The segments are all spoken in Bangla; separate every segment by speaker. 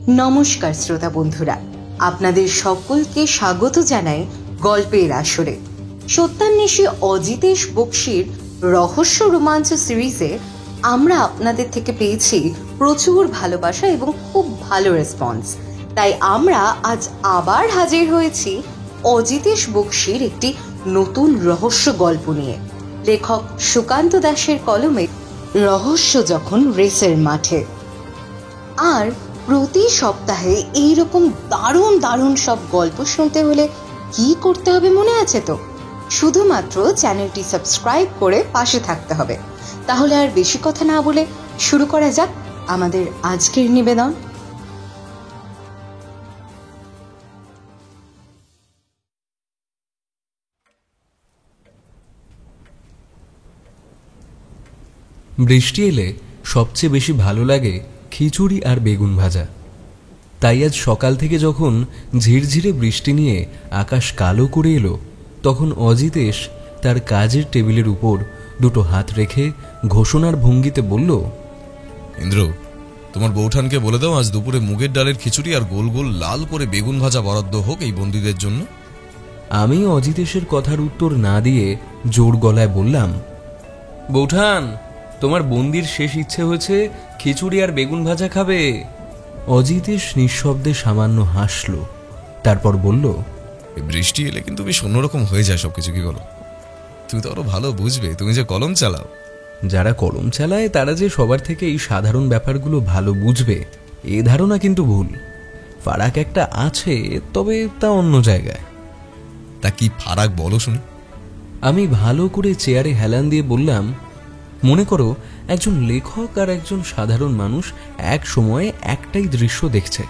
Speaker 1: নমস্কার শ্রোতা বন্ধুরা, আপনাদের সকলকে স্বাগত জানাই গল্পের আসরে। সত্যান্বেষী অজিতেশ বক্সির রহস্য রোমাঞ্চ সিরিজে আমরা আপনাদের থেকে পেয়েছি প্রচুর ভালোবাসা এবং খুব ভালো রেসপন্স। তাই আমরা আজ আবার হাজির হয়েছি অজিতেশ বক্সির একটি নতুন রহস্য গল্প নিয়ে। লেখক সুকান্ত দাসের কলমে রহস্য যখন রেসের মাঠে। আর প্রতি সপ্তাহে এইরকম দারুণ দারুণ সব গল্প শুনতে হলে কি করতে হবে মনে আছে তো? শুধুমাত্র চ্যানেলটি সাবস্ক্রাইব করে পাশে থাকতে হবে। তাহলে আর বেশি কথা না বলে শুরু করা যাক আমাদের আজকের নিবেদন।
Speaker 2: বৃষ্টি এলে সবচেয়ে বেশি ভালো লাগে খিচুড়ি আর বেগুন ভাজা। তাই আজ সকাল থেকে যখন ঝিরঝিরে বৃষ্টি নিয়ে আকাশ কালো করে এলো, তখন অজিতেশ তার কাজের টেবিলের উপর দুটো হাত রেখে ঘোষণার ভঙ্গিতে বলল,
Speaker 3: ইন্দ্র, তোমার বৌঠানকে বলে দাও আজ দুপুরে মুগের ডালের খিচুড়ি আর গোল গোল লাল করে বেগুন ভাজা বরাদ্দ হোক এই বন্দীদের জন্য।
Speaker 2: আমি অজিতেশের কথার উত্তর না দিয়ে জোর গলায় বললাম, বৌঠান, তোমার বন্দির শেষ ইচ্ছে হয়েছে খিচুড়ি আর বেগুন ভাজা খাবে। অজিতেশ নিঃশব্দে সামান্য হাসল, তারপর বলল,
Speaker 3: বৃষ্টি এলে কিন্তু বেশ অন্যরকম হয়ে যায় সবকিছু। কি বলো? তুমি তো আরো ভালো বুঝবে, তুমি যে কলম চালাও।
Speaker 2: যারা কলম চালায় তারা যে সবার থেকে এই সাধারণ ব্যাপারগুলো ভালো বুঝবে এ ধারণা কিন্তু ভুল। ফারাক একটা আছে, তবে তা অন্য জায়গায়।
Speaker 3: তা কি ফারাক বলো শুনি।
Speaker 2: আমি ভালো করে চেয়ারে হেলান দিয়ে বললাম, মনে করো একজন লেখক আর একজন সাধারণ মানুষ এক সময়ে একটাই দৃশ্য দেখছে।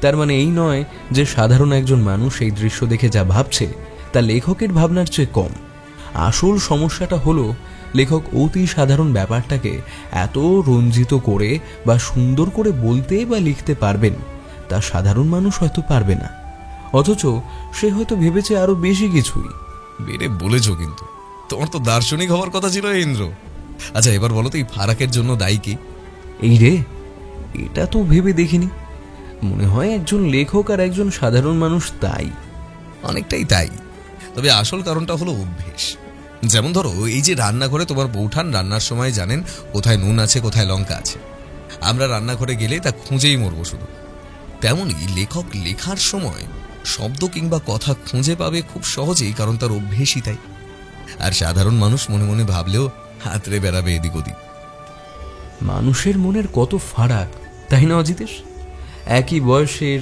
Speaker 2: তার মানে এই নয় যে সাধারণ একজন মানুষ এই দৃশ্য দেখে যা ভাবছে তা লেখকের ভাবনার চেয়ে কম। আসল সমস্যাটা হলো লেখক অতি সাধারণ ব্যাপারটাকে এত রঞ্জিত করে বা সুন্দর করে বলতে বা লিখতে পারবেন, তা সাধারণ মানুষ হয়তো পারবে না। অথচ সে হয়তো ভেবেছে আরো বেশি কিছুই।
Speaker 3: বেড়ে বলেছ, কিন্তু তোমার তো দার্শনিক হওয়ার কথা ছিল ইন্দ্র। আচ্ছা, এবার বলো তো এই ফারাকের জন্য দায়ী কি?
Speaker 2: এই রে, এটা তো ভেবে দেখিনি। মনে হয় একজন লেখক আর একজন সাধারণ মানুষ তাই।
Speaker 3: অনেকটাই তাই, তবে আসল কারণটা হলো অভ্যেস। যেমন ধরো, এই যে রান্নাঘরে তোমার বৌঠান রান্নার সময় জানেন কোথায় নুন আছে কোথায় লঙ্কা আছে। আমরা রান্নাঘরে গেলে তা খুঁজেই মরবো শুধু। তেমনই লেখক লেখার সময় শব্দ কিংবা কথা খুঁজে পাবে খুব সহজেই, কারণ তার অভ্যেসই তাই। আর সাধারণ মানুষ মনে মনে ভাবলেও হাতড়ে বেড়াবে এদিক ওদিক।
Speaker 2: মানুষের মনের কত ফারাক, তাই না অজিতেশ? একই বয়সের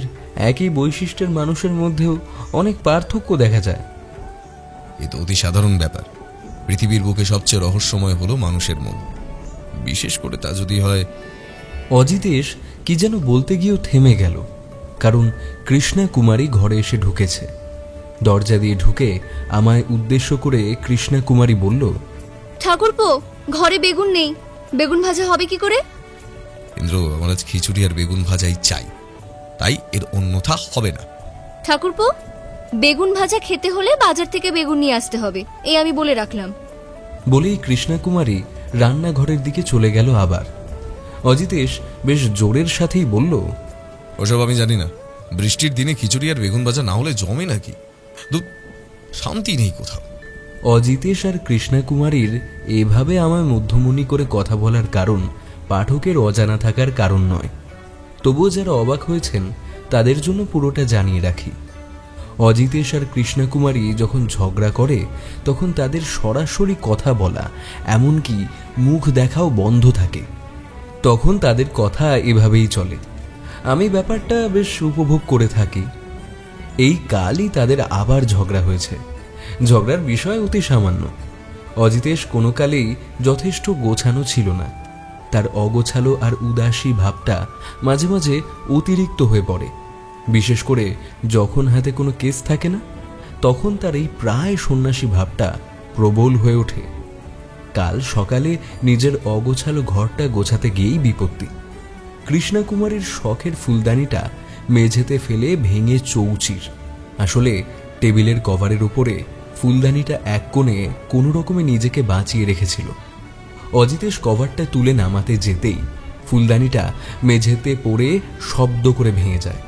Speaker 2: একই বৈশিষ্ট্যের মানুষের মধ্যেও অনেক পার্থক্য দেখা যায়।
Speaker 3: এ তো অতি সাধারণ ব্যাপার। পৃথিবীর বুকে সবচেয়ে রহস্যময় হলো মানুষের মন, বিশেষ করে তা যদি হয়।
Speaker 2: অজিতেশ কি যেন বলতে গিয়েও থেমে গেল, কারণ কৃষ্ণা কুমারী ঘরে এসে ঢুকেছে। দরজা দিয়ে ঢুকে আমায় উদ্দেশ্য করে কৃষ্ণা কুমারী বলল,
Speaker 4: ঠাকুরপো, ঘরে বেগুন নেই, বেগুন ভাজা হবে কি করে?
Speaker 3: ইন্দ্র, আমার আজ খিচুড়ি আর বেগুন ভাজাই চাই, তাই এর অন্যথা হবে না।
Speaker 4: ঠাকুরপো, বেগুন ভাজা খেতে হলে বাজার থেকে বেগুন নিয়ে আসতে হবে, এই আমি বলে রাখলাম।
Speaker 2: বলেই কৃষ্ণা কুমারী রান্নাঘরের দিকে চলে গেল। আবার অজিতেশ বেশ জোরের সাথেই বলল,
Speaker 3: ওসব আমি জানি না। বৃষ্টির দিনে খিচুড়ি আর বেগুন ভাজা না হলে জমে নাকি? শান্তি নেই কোথাও।
Speaker 2: অজিতেশ আর কৃষ্ণা কুমারীর এভাবে আমায় মধ্যমণি করে কথা বলার কারণ পাঠকের অজানা থাকার কারণ নয়। তবুও যারা অবাক হয়েছেন তাদের জন্য পুরোটা জানিয়ে রাখি। অজিতেশ আর কৃষ্ণা কুমারী যখন ঝগড়া করে তখন তাদের সরাসরি কথা বলা, এমনকি মুখ দেখাও বন্ধ থাকে। তখন তাদের কথা এভাবেই চলে। আমি ব্যাপারটা বেশ উপভোগ করে থাকি। এই কালই তাদের আবার ঝগড়া হয়েছে। ঝগড়ার বিষয় অতি সামান্য। অজিতেশ কোনো কালেই যথেষ্ট গোছানো ছিল না। তার অগোছালো আর উদাসী ভাবটা মাঝে মাঝে অতিরিক্ত হয়ে পড়ে। বিশেষ করে যখন হাতে কোনো কেস থাকে না, তখন তার এই প্রায় সন্ন্যাসী ভাবটা প্রবল হয়ে ওঠে। কাল সকালে নিজের অগোছালো ঘরটা গোছাতে গিয়েই বিপত্তি। কৃষ্ণা কুমারীর শখের ফুলদানিটা মেঝেতে ফেলে ভেঙে চৌচির। আসলে টেবিলের কভারের উপরে ফুলদানিটা এক কোণে কোনো রকমে নিজেকে বাঁচিয়ে রেখেছিল। অজিতেশ কভারটা তুলে নামাতে যেতেই ফুলদানিটা মেঝেতে পড়ে শব্দ করে ভেঙে যায়।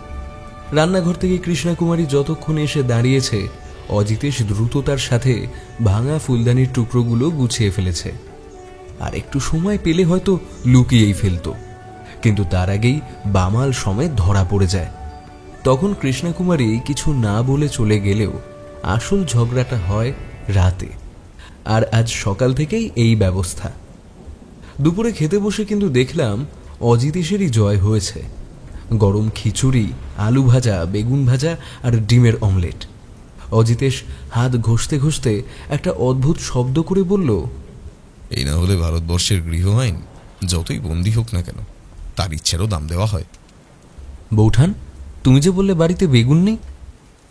Speaker 2: রান্নাঘর থেকে কৃষ্ণাকুমারী যতক্ষণ এসে দাঁড়িয়েছে, অজিতেশ দ্রুততার সাথে ভাঙা ফুলদানির টুকরোগুলো গুছিয়ে ফেলেছে। আর একটু সময় পেলে হয়তো লুকিয়েই ফেলত, কিন্তু তার আগেই বামাল সমেত ধরা পড়ে যায়। তখন কৃষ্ণাকুমারী কিছু না বলে চলে গেলেও আসল ঝগড়াটা হয় রাতে, আর আজ সকাল থেকেই এই ব্যবস্থা। দুপুরে খেতে বসে কিন্তু দেখলাম অজিতেশেরই জয় হয়েছে। গরম খিচুড়ি, আলু ভাজা, বেগুন ভাজা আর ডিমের অমলেট। অজিতেশ হাত ঘষতে ঘষতে একটা অদ্ভুত শব্দ করে বলল,
Speaker 3: এই না হলে ভারতবর্ষের গৃহ আইন যতই বন্দী হোক না কেন, তার ইচ্ছেরও দাম দেওয়া হয়।
Speaker 2: বৌঠান, তুমি যে বললে বাড়িতে বেগুন নেই।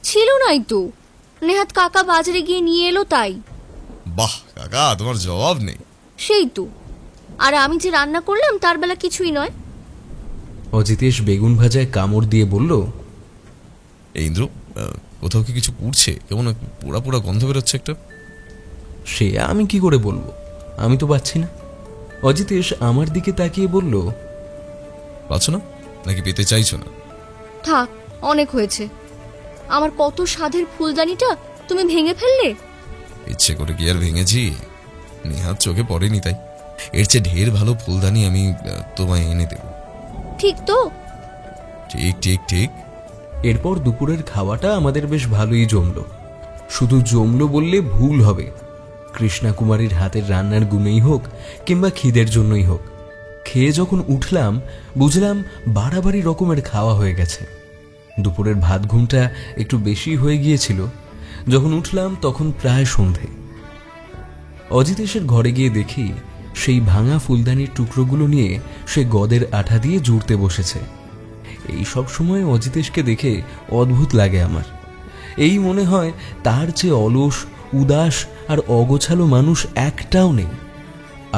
Speaker 4: ছিল নাই তো, নেহাত কাকা বাজারে গিয়ে নিয়ে এলো তাই।
Speaker 3: বাহ কাকা, তোমার জবাব নেই।
Speaker 4: সেই তো, আর আমি যে রান্না করলাম তার বেলা কিছুই নয়।
Speaker 2: অজিতেশ বেগুন ভাজায় কামড় দিয়ে বলল,
Speaker 3: এই ইন্দ্র, কোথাও কি কিছু পুড়ছে? কেমন পোড়া পোড়া গন্ধ বেরোচ্ছে একটা।
Speaker 2: সে আমি কি করে বলবো, আমি তো পাচ্ছি না। অজিতেশ আমার দিকে তাকিয়ে বলল,
Speaker 3: পাচ্ছ না নাকি পেতে চাইছো না?
Speaker 4: থাক, অনেক হয়েছে। আমার কত স্বাদের ফুলদানিটা তুমি ভেঙে ফেললে।
Speaker 3: ইচ্ছে করে কি আর ভেঙেছি? নেহাত চোখে পড়েনি তাই। এর চেয়ে ঢের ভালো ফুলদানি আমি তোমায় এনে দেব।
Speaker 4: ঠিক তো?
Speaker 3: ঠিক ঠিক ঠিক।
Speaker 2: এরপর দুপুরের খাওয়াটা আমাদের বেশ ভালোই জমলো। শুধু জমলো বললে ভুল হবে। কৃষ্ণাকুমারীর হাতের রান্নার গুণেই হোক কিংবা খিদের জন্যই হোক, খেয়ে যখন উঠলাম বুঝলাম বাড়াবাড়ি রকমের খাওয়া হয়ে গেছে। দুপুরের ভাত ঘুমটা একটু বেশি হয়ে গিয়েছিল। যখন উঠলাম তখন প্রায় সন্ধে। অজিতেশের ঘরে গিয়ে দেখি সেই ভাঙা ফুলদানির টুকরোগুলো নিয়ে সে গদের আঠা দিয়ে জুড়তে বসেছে। এই সব সময় অজিতেশকে দেখে অদ্ভুত লাগে আমার। এই মনে হয় তার চেয়ে অলস, উদাস আর অগোছালো মানুষ একটাও নেই।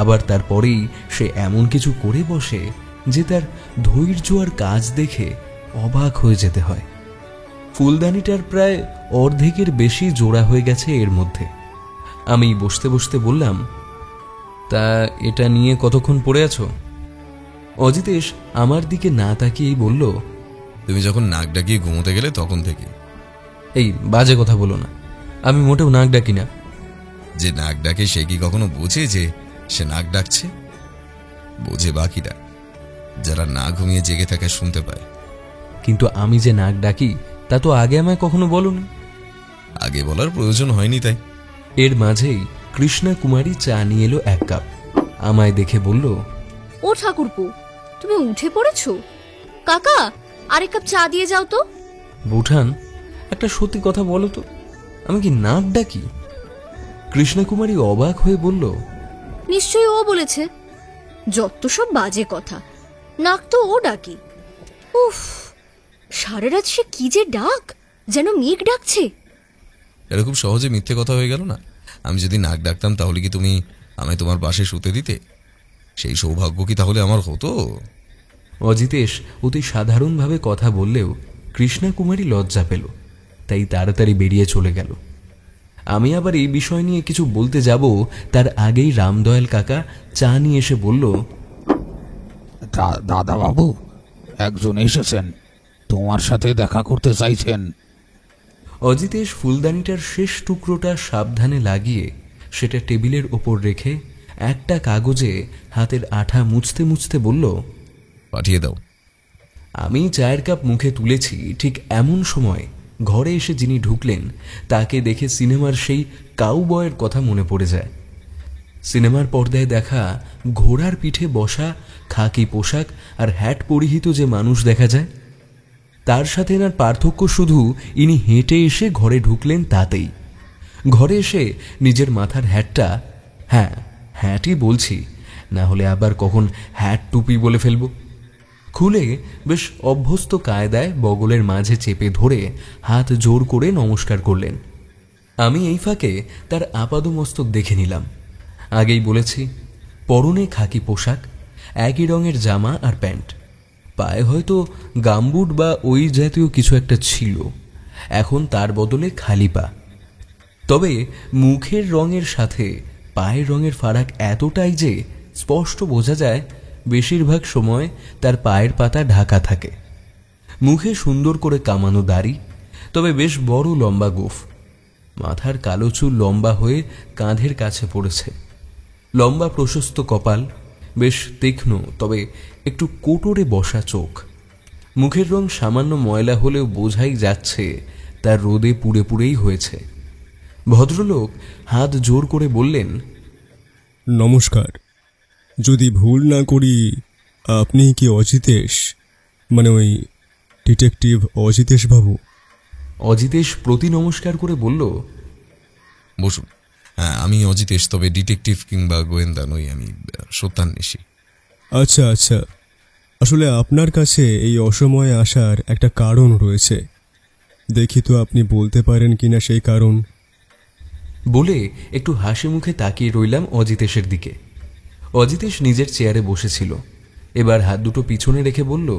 Speaker 2: আবার তারপরেই সে এমন কিছু করে বসে যে তার ধৈর্য আর কাজ দেখে অবাক হয়ে যেতে হয়। ফুলদানিটার প্রায় অর্ধেকের বেশি জোড়া হয়ে গেছে এর মধ্যে। আমি বসতে বসতে বললাম, তা এটা নিয়ে কতক্ষণ পড়ে আছো? অজিতেশ আমার দিকে না তাকিয়েই বলল,
Speaker 3: তুমি যখন নাক ডাকিয়ে ঘুমোতে গেলে তখন থেকে।
Speaker 2: এই বাজে কথা বলো না, আমি মোটেও নাক ডাকি না।
Speaker 3: যে নাক ডাকে সে কি কখনো বোঝে যে সে নাক ডাকছে? বোঝে বাকিরা, যারা না ঘুমিয়ে জেগে থাকে শুনতে পায়।
Speaker 2: কিন্তু আমি যে নাক ডাকি তা তো আগে আমায় কখনো বলোনি।
Speaker 3: আগে বলার প্রয়োজন হয়নি তাই।
Speaker 2: এর মাঝেই কৃষ্ণাকুমারী চা নিয়ে এলো 1 কাপ। আমায় দেখে বলল,
Speaker 4: ও ঠাকুরপো, তুমি উঠে পড়েছো? কাকা, আরেক কাপ চা দিয়ে যাও তো।
Speaker 2: বুঠান, একটা সত্যি কথা বলো তো, আমি কি নাক ডাকি? কৃষ্ণাকুমারী অবাক হয়ে বলল,
Speaker 4: নিশ্চয়ই ও বলেছে। যত সব বাজে কথা, নাক তো ও ডাকি। উফ, সারা রাত সে কি যে ডাক, যেন মেঘ ডাকছে।
Speaker 3: এরকম সহজে মিথ্যে কথা হয়ে গেল না। আমি যদি নাক ডাকতাম তাহলে কি তুমি আমায় তোমার পাশে শুতে দিতে? সেই সৌভাগ্য কি তাহলে আমার হতো?
Speaker 2: অজিতেশ অতি সাধারণভাবে কথা বললেও কৃষ্ণাকুমারী লজ্জা পেল, তাই তাড়াতাড়ি বেরিয়ে চলে গেল। আমি আবার এই বিষয় নিয়ে কিছু বলতে যাব তার আগেই রামদয়াল কাকা চা নিয়ে এসে বলল,
Speaker 5: দাদা বাবু, একজন এসেছেন, তোমার সাথে দেখা করতে চাইছেন।
Speaker 2: অজিতেশ ফুলদানিটার শেষ টুকরোটা সাবধানে লাগিয়ে সেটা টেবিলের ওপর রেখে একটা কাগজে হাতের আঠা মুছতে মুছতে বলল,
Speaker 3: পাঠিয়ে দাও।
Speaker 2: আমি চায়ের কাপ মুখে তুলেছি, ঠিক এমন সময় ঘরে এসে যিনি ঢুকলেন তাকে দেখে সিনেমার সেই কাউবয়ের কথা মনে পড়ে যায়। সিনেমার পর্দায় দেখা ঘোড়ার পিঠে বসা, খাকি পোশাক আর হ্যাট পরিহিত যে মানুষ দেখা যায়, তার সাথে এনার পার্থক্য শুধু ইনি হেঁটে এসে ঘরে ঢুকলেন তাতেই। ঘরে এসে নিজের মাথার হ্যাটটা, হ্যাঁ হ্যাটই বলছি, না হলে আবার কখন হ্যাট টুপি বলে ফেলব, খুলে বেশ অভ্যস্ত কায়দায় বগলের মাঝে চেপে ধরে হাত জোর করে নমস্কার করলেন। আমি এই ফাঁকে তার আপাদমস্তক দেখে নিলাম। আগেই বলেছি, পরনে খাকি পোশাক, একই রঙের জামা আর প্যান্ট, পায়ে হয়তো গামবুট বা ওই জাতীয় কিছু একটা ছিল, এখন তার বদলে খালি পা। তবে মুখের রঙের সাথে পায়ের রঙের ফারাক এতটাই যে স্পষ্ট বোঝা যায় বেশিরভাগ সময় তার পায়ের পাতা ঢাকা থাকে। মুখে সুন্দর করে কামানো দাড়ি, তবে বেশ বড় লম্বা গোঁফ। মাথার কালো চুল লম্বা হয়ে কাঁধের কাছে পড়েছে। লম্বা প্রশস্ত কপাল, বেশ তীক্ষ্ণ তবে একটু কোটরে বসা চোখ। মুখের রং সামান্য ময়লা হলেও বোঝাই যাচ্ছে তার রোদে পুড়ে পুড়েই হয়েছে। ভদ্রলোক হাত জোর করে বললেন,
Speaker 6: নমস্কার। যদি ভুল না করি, আপনি কি অজিতেশ, মানে ওই ডিটেকটিভ অজিতেশ বাবু?
Speaker 2: অজিতেশ প্রতি নমস্কার করে বলল,
Speaker 3: বসুন। হ্যাঁ, আমি অজিতেশ, তবে ডিটেকটিভ কিংবা গোয়েন্দা নই, আমি সত্যান্বেষী।
Speaker 6: আচ্ছা আচ্ছা, আসলে আপনার কাছে এই অসময়ে আসার একটা কারণ রয়েছে। দেখি তো আপনি বলতে পারেন কিনা সেই কারণ।
Speaker 2: বলে একটু হাসি মুখে তাকিয়ে রইলাম অজিতেশের দিকে। অজিতেশ নিজের চেয়ারে বসেছিল, এবার হাত দুটো পিছনে রেখে বলল,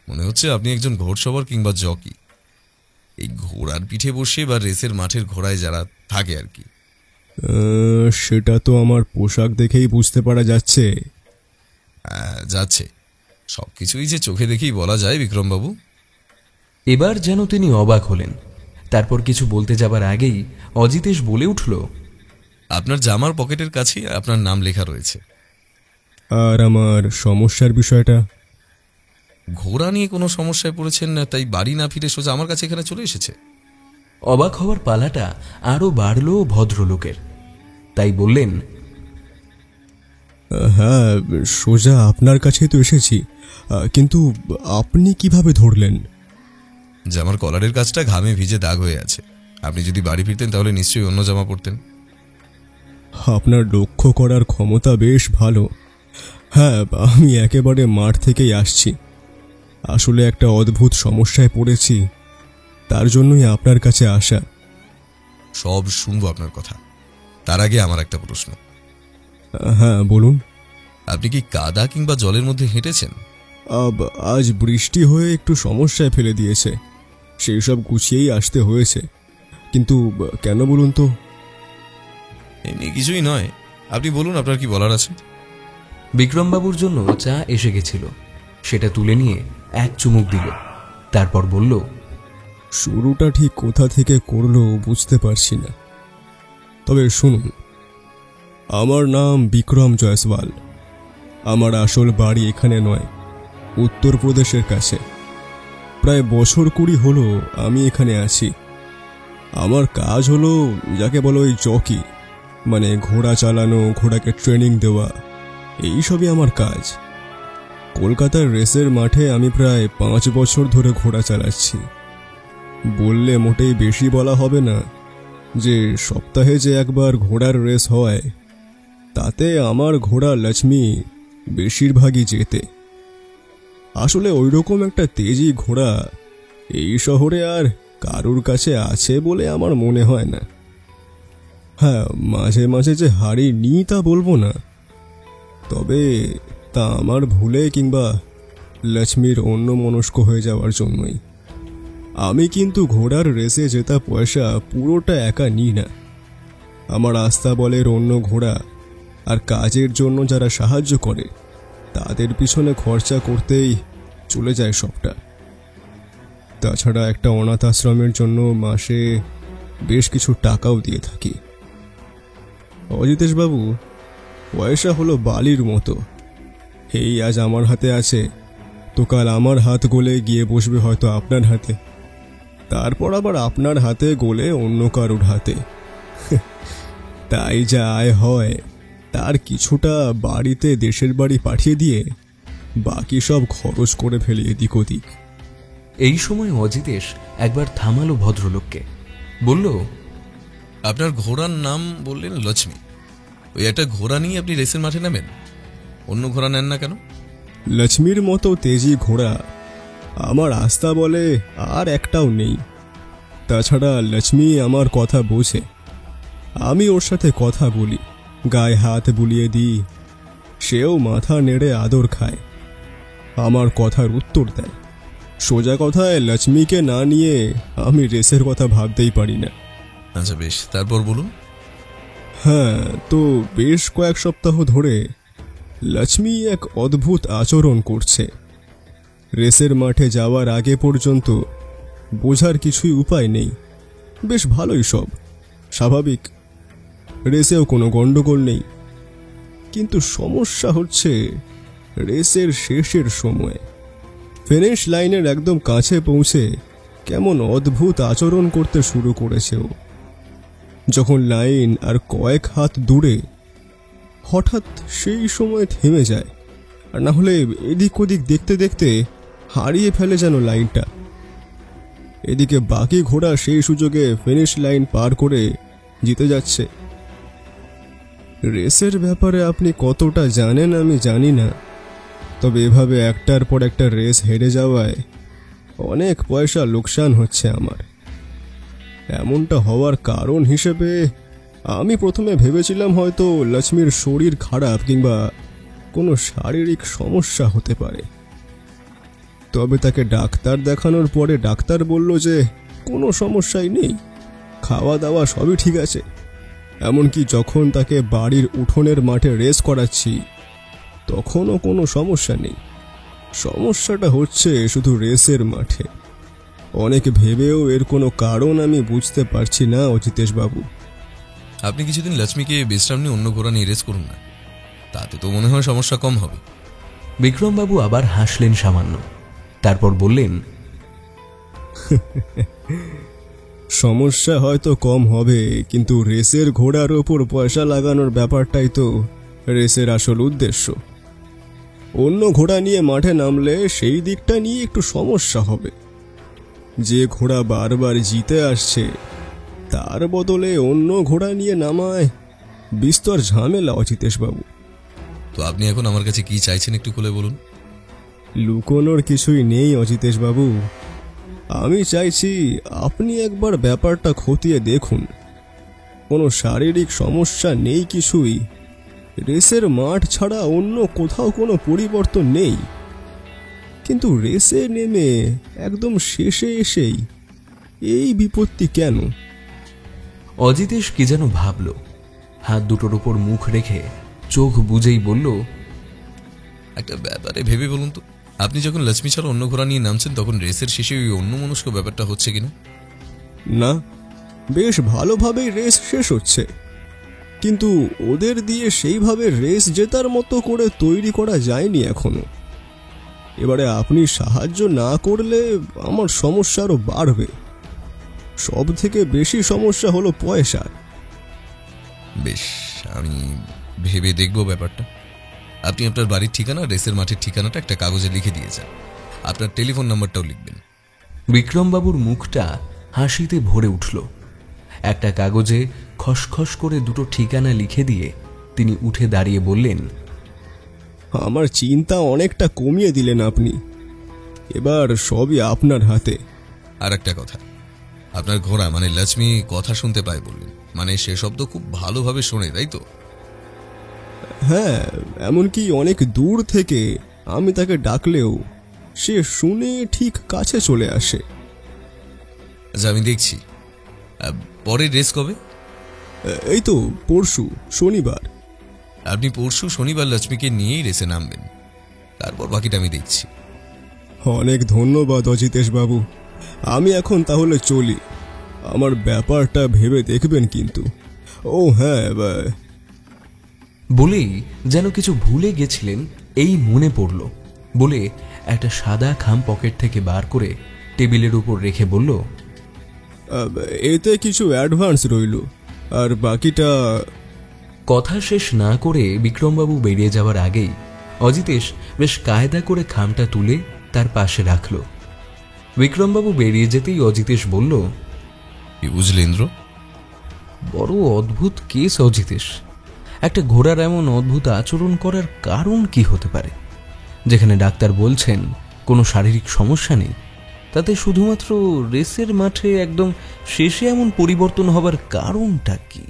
Speaker 3: মনে হচ্ছে আপনি একজন ঘোড়সওয়ার কিংবা জকি। এই ঘোড়ার পিঠে বসে বা রেসের মাঠের ঘোড়ায় যারা থাকে আর কি।
Speaker 6: সেটা তো আমার পোশাক দেখেই বুঝতে পারা যাচ্ছে।
Speaker 3: যাচ্ছে, সবকিছুই যে চোখে দেখেই বলা যায় বিক্রমবাবু।
Speaker 2: এবার যেন তিনি অবাক হলেন। তারপর কিছু বলতে যাবার আগেই অজিতেশ বলে উঠল,
Speaker 3: আপনার জামার পকেটের কাছে আপনার নাম লেখা রয়েছে।
Speaker 6: আর আমার সমস্যার বিষয়টা?
Speaker 3: ঘোড়া নিয়ে কোনো সমস্যায় পড়েছেন, তাই বাড়ি না ফিরে সোজা আমার কাছে এখানে চলে এসেছে।
Speaker 2: অবাক হওয়ার পালাটা আরো বাড়ল ভদ্রলোকের। তাই বললেন,
Speaker 6: হ্যাঁ, সোজা আপনার কাছেই তো এসেছি, কিন্তু আপনি কিভাবে ধরলেন?
Speaker 3: জামার কলারের কাজটা ঘামে ভিজে দাগ হয়ে আছে। আপনি যদি বাড়ি ফিরতেন তাহলে নিশ্চয়ই অন্য জামা পরতেন।
Speaker 6: আপনার লক্ষ্য করার ক্ষমতা বেশ ভালো। হ্যাঁ, আমি একেবারে মাঠ থেকেই আসছি। আসলে একটা অদ্ভুত সমস্যায় পড়েছি, তার জন্যই আপনার কাছে আসা।
Speaker 3: সব শুনবো আপনার কথা, তার আগে আমার একটা প্রশ্ন।
Speaker 6: হ্যাঁ বলুন।
Speaker 3: আপনি কি কাদা কিংবা জলের মধ্যে হেঁটেছেন?
Speaker 6: আজ বৃষ্টি হয়ে একটু সমস্যায় ফেলে দিয়েছে, সেই সব গুছিয়েই আসতে হয়েছে। কিন্তু কেন বলুন তো?
Speaker 3: এমনি কিছুই নয়, আপনি বলুন আপনার কি বলার আছে।
Speaker 2: বিক্রমবাবুর জন্য চা এসে গেছিল, সেটা তুলে নিয়ে এক চুমুক দিল। তারপর বলল,
Speaker 6: শুরুটা ঠিক কোথা থেকে করলো বুঝতে পারছি না, তবে শুনুন। আমার নাম বিক্রম জয়সওয়াল। আমার আসল বাড়ি এখানে নয়, উত্তরপ্রদেশের কাছে। প্রায় বছর 20 হলো আমি এখানে আছি। আমার কাজ হলো যাকে বলো ওই জকি, মানে ঘোড়া চালানো, ঘোড়াকে ট্রেনিং দেওয়া, এইসবই আমার কাজ। কলকাতার রেসের মাঠে আমি প্রায় 5 বছর ধরে ঘোড়া চালাচ্ছি। বললে মোটেই বেশি বলা হবে না যে সপ্তাহে যে একবার ঘোড়ার রেস হয়, তাতে আমার ঘোড়া লক্ষ্মী বেশিরভাগই জেতে। আসলে ওইরকম একটা তেজি ঘোড়া এই শহরে আর কারুর কাছে আছে বলে আমার মনে হয় না। হ্যাঁ, মাঝে মাঝে যে হারি নি তা বলবো না, তবে তা আমার ভুলে কিংবা লক্ষ্মীর অন্য মনস্ক হয়ে যাওয়ার জন্যই। আমি কিন্তু ঘোড়ার রেসে জেতা পয়সা পুরোটা একা নিই না। আমার আস্তাবলের অন্য ঘোড়া আর কাজের জন্য যারা সাহায্য করে তাদের পিছনে খরচা করতেই চলে যায় সবটা। তাছাড়া একটা অনাথ আশ্রমের জন্য মাসে বেশ কিছু টাকাও দিয়ে থাকি। অজিতেশবাবু, পয়সা হলো বালির মতো। এই আজ আমার হাতে আছে, তো কাল আমার হাত গলে গিয়ে বসবে হয়তো আপনার হাতে, তারপর আবার আপনার হাতে গলে অন্য কারুর হাতে। তাই যা আয় হয় তার কিছুটা বাড়িতে দেশের বাড়ি পাঠিয়ে দিয়ে বাকি সব খরচ করে ফেলি এদিক ওদিক।
Speaker 2: এই সময় অজিতেশ একবার থামালো ভদ্রলোককে, বলল,
Speaker 3: আপনার ঘোড়ার নাম বললেন লক্ষ্মী। ওই একটা ঘোড়া নিয়ে আপনি রেসের মাঠে নামেন, অন্য ঘোড়া নেন না কেন?
Speaker 6: লক্ষ্মীর মতো তেজি ঘোড়া আমার আস্থা বলে আর একটাও নেই। তাছাড়া লক্ষ্মী আমার কথা বোঝে। আমি ওর সাথে কথা বলি, গায়ে হাত বুলিয়ে দিই, সেও মাথা নেড়ে আদর খায়, আমার কথার উত্তর দেয়। সোজা কথায় লক্ষ্মীকে না নিয়ে আমি রেসের কথা ভাবতেই পারি না।
Speaker 3: আচ্ছা বেশ, তারপর বলুন।
Speaker 6: হ্যাঁ, তো বেশ কয়েক সপ্তাহ ধরে লক্ষ্মী এক অদ্ভুত আচরণ করছে। রেসের মাঠে যাওয়ার আগে পর্যন্ত বোঝার কিছুই উপায় নেই, বেশ ভালোই সব স্বাভাবিক, রেসেও কোনো গন্ডগোল নেই। কিন্তু সমস্যা হচ্ছে রেসের শেষের সময় ফিনিশ লাইনের একদম কাছে পৌঁছে কেমন অদ্ভুত আচরণ করতে শুরু করেছে ও। যখন লাইন আর কয়েক হাত দূরে, হঠাৎ সেই সময় থেমে যায়, আর না হলে এদিক ওদিক দেখতে দেখতে হারিয়ে ফেলে যেন লাইনটা। এদিকে বাকি ঘোড়া সেই সুযোগে ফিনিশ লাইন পার করে জিতে যাচ্ছে। রেসের ব্যাপারে আপনি কতটা জানেন আমি জানি না, তবে এভাবে একটার পর একটা রেস হেরে যাওয়ায় অনেক পয়সা লোকসান হচ্ছে আমার। এমনটা হওয়ার কারণ হিসেবে আমি প্রথমে ভেবেছিলাম হয়তো লক্ষ্মীর শরীর খারাপ কিংবা কোনো শারীরিক সমস্যা হতে পারে। তবে তাকে ডাক্তার দেখানোর পরে ডাক্তার বলল যে কোনো সমস্যাই নেই, খাওয়া দাওয়া সবই ঠিক আছে। এমনকি যখন তাকে বাড়ির উঠোনের মাঠে রেস করাচ্ছি তখনও কোনো সমস্যা নেই। সমস্যাটা হচ্ছে শুধু রেসের মাঠে। অনেক ভেবেও এর কোনো কারণ আমি বুঝতে পারছি না অজিতেশ বাবু।
Speaker 3: আপনি কিছুদিন লক্ষ্মীকে বিশ্রাম নিয়ে অন্য ঘোড়া নিয়ে রেস করুন না, তাতে তো মনে হয় সমস্যা কম হবে।
Speaker 2: বিক্রমবাবু আবার হাসলেন সামান্য, তারপর বললেন,
Speaker 6: সমস্যা হয়তো কম হবে, কিন্তু রেসের ঘোড়ার ওপর পয়সা লাগানোর ব্যাপারটাই তো রেসের আসল উদ্দেশ্য। অন্য ঘোড়া নিয়ে মাঠে নামলে সেই দিকটা নিয়ে একটু সমস্যা হবে। যে ঘোড়া বারবার জিতে আসছে তার বদলে অন্য ঘোড়া নিয়ে নামায় বিস্তর ঝামেলা অজিতেশ বাবু।
Speaker 3: তো আপনি এখন আমার কাছে কি চাইছেন একটু খুলে বলুন।
Speaker 6: লুকোনোর কিছুই নেই অজিতেশ বাবু, আমি চাইছি আপনি একবার ব্যাপারটা খতিয়ে দেখুন। কোনো শারীরিক সমস্যা নেই কিছুই, রেসের মাঠ ছাড়া অন্য কোথাও কোনো পরিবর্তন নেই, কিন্তু রেসে নেমে একদম শেষে এসেই এই বিপত্তি কেন?
Speaker 2: অজিতেশ কি যেন ভাবল, হাত দুটোর উপর মুখ রেখে চোখ বুজেই বলল,
Speaker 3: একটা ব্যাপারে ভেবে বলুন তো, আপনি যখন লক্ষ্মী ছাড়া অন্য ঘোড়া নিয়ে নামছেন তখন রেসের শেষে ওই অন্যমনস্ক ব্যাপারটা হচ্ছে কিনা?
Speaker 6: না, বেশ ভালোভাবেই রেস শেষ হচ্ছে, কিন্তু ওদের দিয়ে সেইভাবে রেস জেতার মতো করে তৈরি করা যায়নি এখনো। এবারে আপনি সাহায্য না করলে আমার সমস্যা আরো বাড়বে। সব থেকে বেশি সমস্যা হলো পয়সার।
Speaker 3: বেশ, আমি ভেবে দেখব ব্যাপারটা। আপনি আপনার বাড়ির ঠিকানা, রেসের মাঠের ঠিকানাটা একটা কাগজে লিখে দিয়ে যান, আপনার টেলিফোন নাম্বারটাও লিখবেন।
Speaker 2: বিক্রমবাবুর মুখটা হাসিতে ভরে উঠল। একটা কাগজে খসখস করে দুটো ঠিকানা লিখে দিয়ে তিনি উঠে দাঁড়িয়ে বললেন,
Speaker 6: আমার চিন্তা অনেকটা কমিয়ে দিলেন আপনি, এবার সবই আপনার হাতে।
Speaker 3: আর একটা কথা, আপনার ঘোড়া মানে লক্ষ্মী কথা শুনতে পায় বললেন, মানে সে শব্দ খুব ভালোভাবে শোনে, তাই তো?
Speaker 6: হ্যাঁ, এমনকি অনেক দূর থেকে আমি তাকে ডাকলেও সে শুনে ঠিক কাছে চলে আসে।
Speaker 3: আচ্ছা, আমি দেখছি। পরের রেস কবে?
Speaker 6: এই তো পরশু শনিবার।
Speaker 3: আপনি পরশু শনিবার লক্ষ্মীকে নিয়েই রেসে নামবেন, তারপর বাকিটা আমি দেখছি।
Speaker 6: অনেক ধন্যবাদ অজিতেশ বাবু, আমি এখন তাহলে চলি। আমার ব্যাপারটা ভেবে দেখবেন কিন্তু। ও হ্যাঁ,
Speaker 2: বলেই যেন কিছু ভুলে গেছিলেন এই মনে পড়ল বলে একটা সাদা খাম পকেট থেকে বার করে টেবিলের উপর রেখে বলল,
Speaker 6: এতে কিছু অ্যাডভান্স রইল, আর বাকিটা।
Speaker 2: কথা শেষ না করে বিক্রমবাবু বেরিয়ে যাওয়ার আগেই অজিতেশ বেশ কায়দা করে খামটা তুলে তার পাশে রাখল। বিক্রমবাবু বেরিয়ে যেতেই অজিতেশ বলল,
Speaker 3: কি বুঝলে ইন্দ্র?
Speaker 2: বড় অদ্ভুত কেস অজিতেশ। একটা ঘোড়ার এমন অদ্ভুত আচরণ করার কারণ কি হতে পারে? যেখানে ডাক্তার বলছেন কোনো শারীরিক সমস্যা নেই, তাতে শুধুমাত্র রেসের মাঠে একদম শেষে এমন পরিবর্তন হবার কারণটা কি?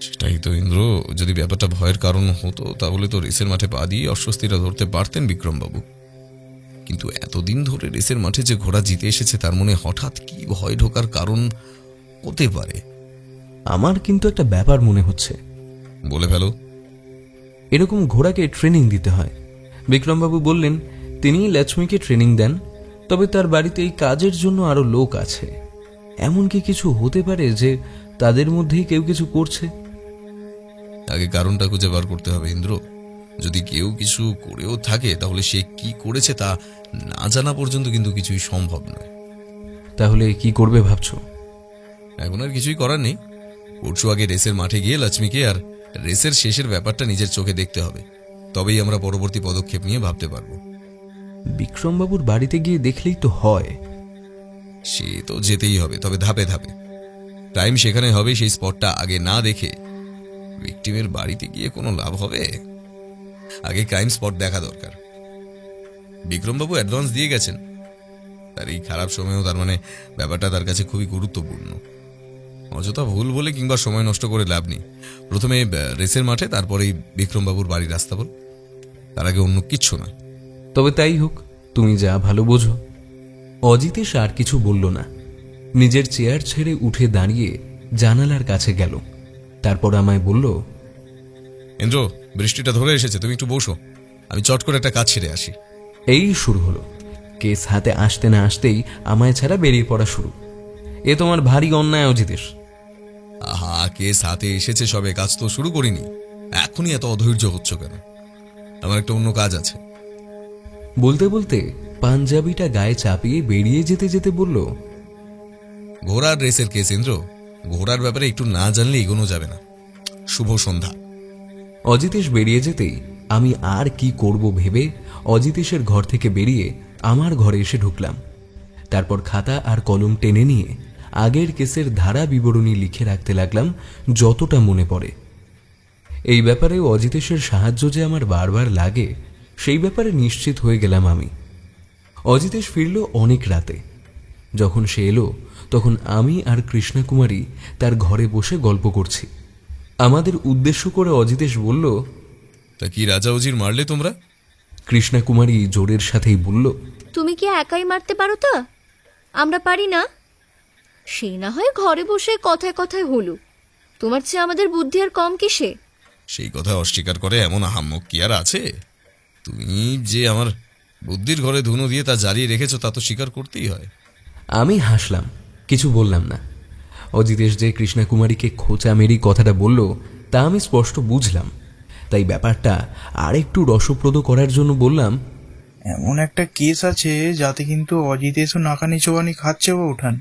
Speaker 3: সেটাই তো ইন্দ্র, যদি ব্যাপারটা ভয়ের কারণ হতো তাহলে তো রেসের মাঠে পা দিয়ে অস্বস্তিটা ধরতে পারতেন বিক্রমবাবু। কিন্তু এতদিন ধরে রেসের মাঠে যে ঘোড়া জিতে এসেছে তার মনে হঠাৎ কি ভয় ঢোকার কারণ হতে পারে?
Speaker 2: আমার কিন্তু একটা ব্যাপার মনে হচ্ছে।
Speaker 3: বলে ফেলো।
Speaker 2: এরকম ঘোড়াকে ট্রেনিং দিতে হয়। বিক্রমবাবু বললেন তিনি লক্ষ্মীকে ট্রেনিং দেন, তবে তার বাড়িতে এই কাজের জন্য আরো লোক আছে। এমন কি কিছু হতে পারে যে তাদের মধ্যেই কেউ কিছু করছে?
Speaker 3: আগে কারণটা খুঁজে বার করতে হবে ইন্দ্র। যদি কেউ কিছু করেও থাকে তাহলে সে কি করেছে তা না জানা পর্যন্ত কিন্তু কিছুই সম্ভব নয়।
Speaker 2: তাহলে কি করবে ভাবছো?
Speaker 3: এখন আর কিছুই করার নেই। পরশু আগে রেসের মাঠে গিয়ে লক্ষ্মীকে আর রেসের শেষের ব্যাপারটা নিজের চোখে দেখতে হবে, তবেই আমরা পরবর্তী পদক্ষেপ নিয়ে ভাবতে পারবো।
Speaker 2: বিক্রমবাবুর বাড়িতে গিয়ে দেখলেই তো হয়।
Speaker 3: সে তো যেতেই হবে, তবে ধাপে ধাপে। টাইম সেখানে হবে, সেই স্পটটা আগে না দেখে ভিকটিমের বাড়িতে গিয়ে কোনো লাভ হবে? আগে ক্রাইম স্পট দেখা দরকার। বিক্রমবাবু অ্যাডভান্স দিয়ে গেছেন, তার এই খারাপ সময়েও তার মানে ব্যাপারটা তার কাছে খুবই গুরুত্বপূর্ণ। অযথা ভুল বলে কিংবা সময় নষ্ট করে লাভ নেই। প্রথমে রেসের মাঠে, তারপরেই বিক্রমবাবুর বাড়ির রাস্তা বল, তার আগে অন্য কিচ্ছু না।
Speaker 2: তবে তাই হোক, তুমি যা ভালো বোঝো। অজিতেশ আর কিছু বলল না। নিজের চেয়ার ছেড়ে উঠে দাঁড়িয়ে জানালার কাছে গেল। তারপর আমায় বলল,
Speaker 3: ইন্দ্র, বৃষ্টিটা ধরে এসেছে, তুমি একটু বসো, আমি চট করে একটা কাজ ছেড়ে আসি।
Speaker 2: এই শুরু হলো। কেস হাতে আসতে না আসতেই আমায় ছাড়া বেরিয়ে পড়া শুরু। এ তোমার ভারী অন্যায় অজিতেশ।
Speaker 3: আহা, কেস হাতে এসেছে সবে, কাজ তো শুরু করিনি, এখনই এত অধৈর্য হচ্ছ কেন? আমার একটা অন্য কাজ আছে।
Speaker 2: বলতে বলতে পাঞ্জাবিটা গায়ে চাপিয়ে বেরিয়ে যেতে যেতে বলল,
Speaker 3: ঘোড়ার রেসের কেস ইন্দ্র, ঘোড়ার ব্যাপারে একটু না জানলে এগোনো যাবে না। শুভ সন্ধ্যা।
Speaker 2: অজিতেশ বেরিয়ে যেতেই আমি আর কি করব ভেবে অজিতেশের ঘর থেকে বেরিয়ে আমার ঘরে এসে ঢুকলাম। তারপর খাতা আর কলম টেনে নিয়ে আগের কেসের ধারা বিবরণী লিখে রাখতে লাগলাম যতটা মনে পড়ে। এই ব্যাপারেও অজিতেশের সাহায্য যে আমার বারবার লাগে সেই ব্যাপারে নিশ্চিত হয়ে গেলাম আমি। অজিতেশ ফিরল অনেক রাতে। যখন সে এলো তখন আমি আর কৃষ্ণকুমারী তার ঘরে বসে গল্প করছি। আমাদের উদ্দেশ্য করে অজিতেশ বলল,
Speaker 3: তা কি রাজা উজির মারলে তোমরা?
Speaker 2: কৃষ্ণকুমারী জোরের সাথেই বলল,
Speaker 4: তুমি কি একাই মারতে পারো তা? আমরা পারি না? সে না হয় ঘরে বসে কথায় কথায় হলো, তোমার চেয়ে আমাদের বুদ্ধি আর কম কিসে?
Speaker 3: সেই কথা অস্বীকার করে এমন আহাম্মক কি আর আছে? তুমি যে আমার বুদ্ধির ঘরে ধুনো দিয়ে তা জ্বালিয়ে রেখেছ তা তো স্বীকার করতেই হয়।
Speaker 2: আমি হাসলাম, কিছু বললাম না। অজিতেশ যে কৃষ্ণকুমারীকে খোঁচা মেরি কথাটা বলল তা আমি স্পষ্ট বুঝলাম, তাই ব্যাপারটা আর একটু রসপ্রদ করার জন্য বললাম,
Speaker 7: এমন একটা কেস আছে যাতে কিন্তু অজিতেশও নাকানি চোবানি খাচ্ছে ও ওঠান।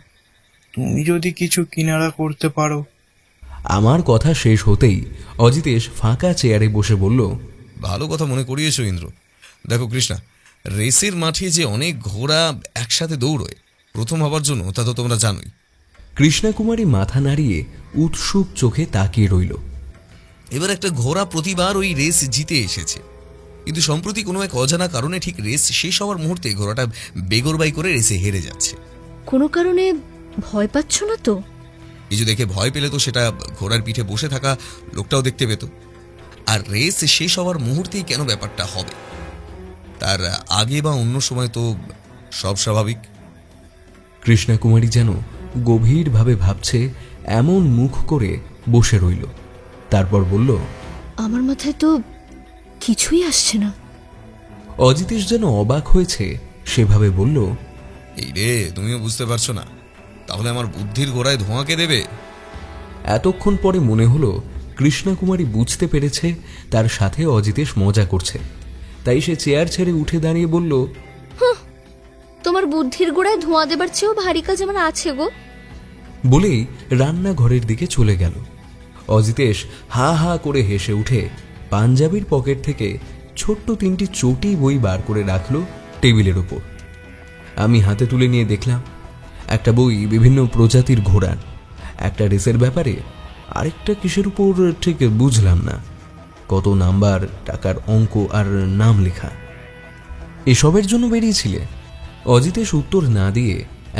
Speaker 7: তুমি যদি কিছু কিনারা করতে পারো।
Speaker 2: আমার কথা শেষ হতেই অজিতেশ ফাঁকা চেয়ারে বসে বলল,
Speaker 3: ভালো কথা মনে করিয়েছ ইন্দ্র। দেখো কৃষ্ণা, রেসের মাঠে যে অনেক ঘোড়া একসাথে দৌড়য় প্রথম হবার জন্য তা তো তোমরা জানোই।
Speaker 2: কৃষ্ণকুমারী মাথা নাড়িয়ে উৎসুক চোখে তাকিয়ে রইল।
Speaker 3: এবার একটা ঘোড়া প্রতিবার ওই রেস জিতে এসেছে, কিন্তু সম্প্রতি কোনো এক অজানা কারণে ঠিক রেস শেষ হওয়ার মুহূর্তে ঘোড়াটা বেগরবাই করে রেসে হেরে যাচ্ছে।
Speaker 4: কোনো কারণে ভয় পাচ্ছ না তো?
Speaker 3: কিছু দেখে ভয় পেলে তো সেটা ঘোড়ার পিঠে বসে থাকা লোকটাও দেখতে পেত। আর রেস শেষ হওয়ার মুহূর্তেই কেন ব্যাপারটা হবে? তার আগে বা অন্য সময় তো সব স্বাভাবিক।
Speaker 2: কৃষ্ণকুমারী যেন গভীরভাবে ভাবছে এমন মুখ করে বসে রইল। তারপর বলল,
Speaker 4: আমার মাথায় তো কিছুই আসছে না।
Speaker 2: অজিতেশ যেন অবাক হয়েছে সেভাবে বলল,
Speaker 3: এই রে, তুমিও বুঝতে পারছো না? তাহলে আমার বুদ্ধির গোড়ায় ধোঁয়াকে দেবে?
Speaker 2: এতক্ষণ পরে মনে হলো কৃষ্ণকুমারী বুঝতে পেরেছে তার সাথে অজিতেশ মজা করছে। তাই সে চেয়ার ছেড়ে উঠে দাঁড়িয়ে বলল,
Speaker 4: তোমার বুদ্ধির গোড়ায় ধোঁয়া দেবার চেয়েও ভারী কাজ আমার আছে গো।
Speaker 2: বলেই রান্নাঘরের দিকে চলে গেল। অজিতেশ হা হা করে হেসে উঠে পাঞ্জাবির পকেট থেকে ছোট্ট 3টি চটি বই বার করে রাখল টেবিলের ওপর। আমি হাতে তুলে নিয়ে দেখলাম একটা বই বিভিন্ন প্রজাতির ঘোড়ার, একটা রেসের ব্যাপারে, আরেকটা কিসের উপর ঠিক বুঝলাম না। কত নাম্বার, টাকার অঙ্ক আর নাম লেখা। এসবের জন্য বেরিয়েছিলে? অজিতেশ উত্তর না দিয়ে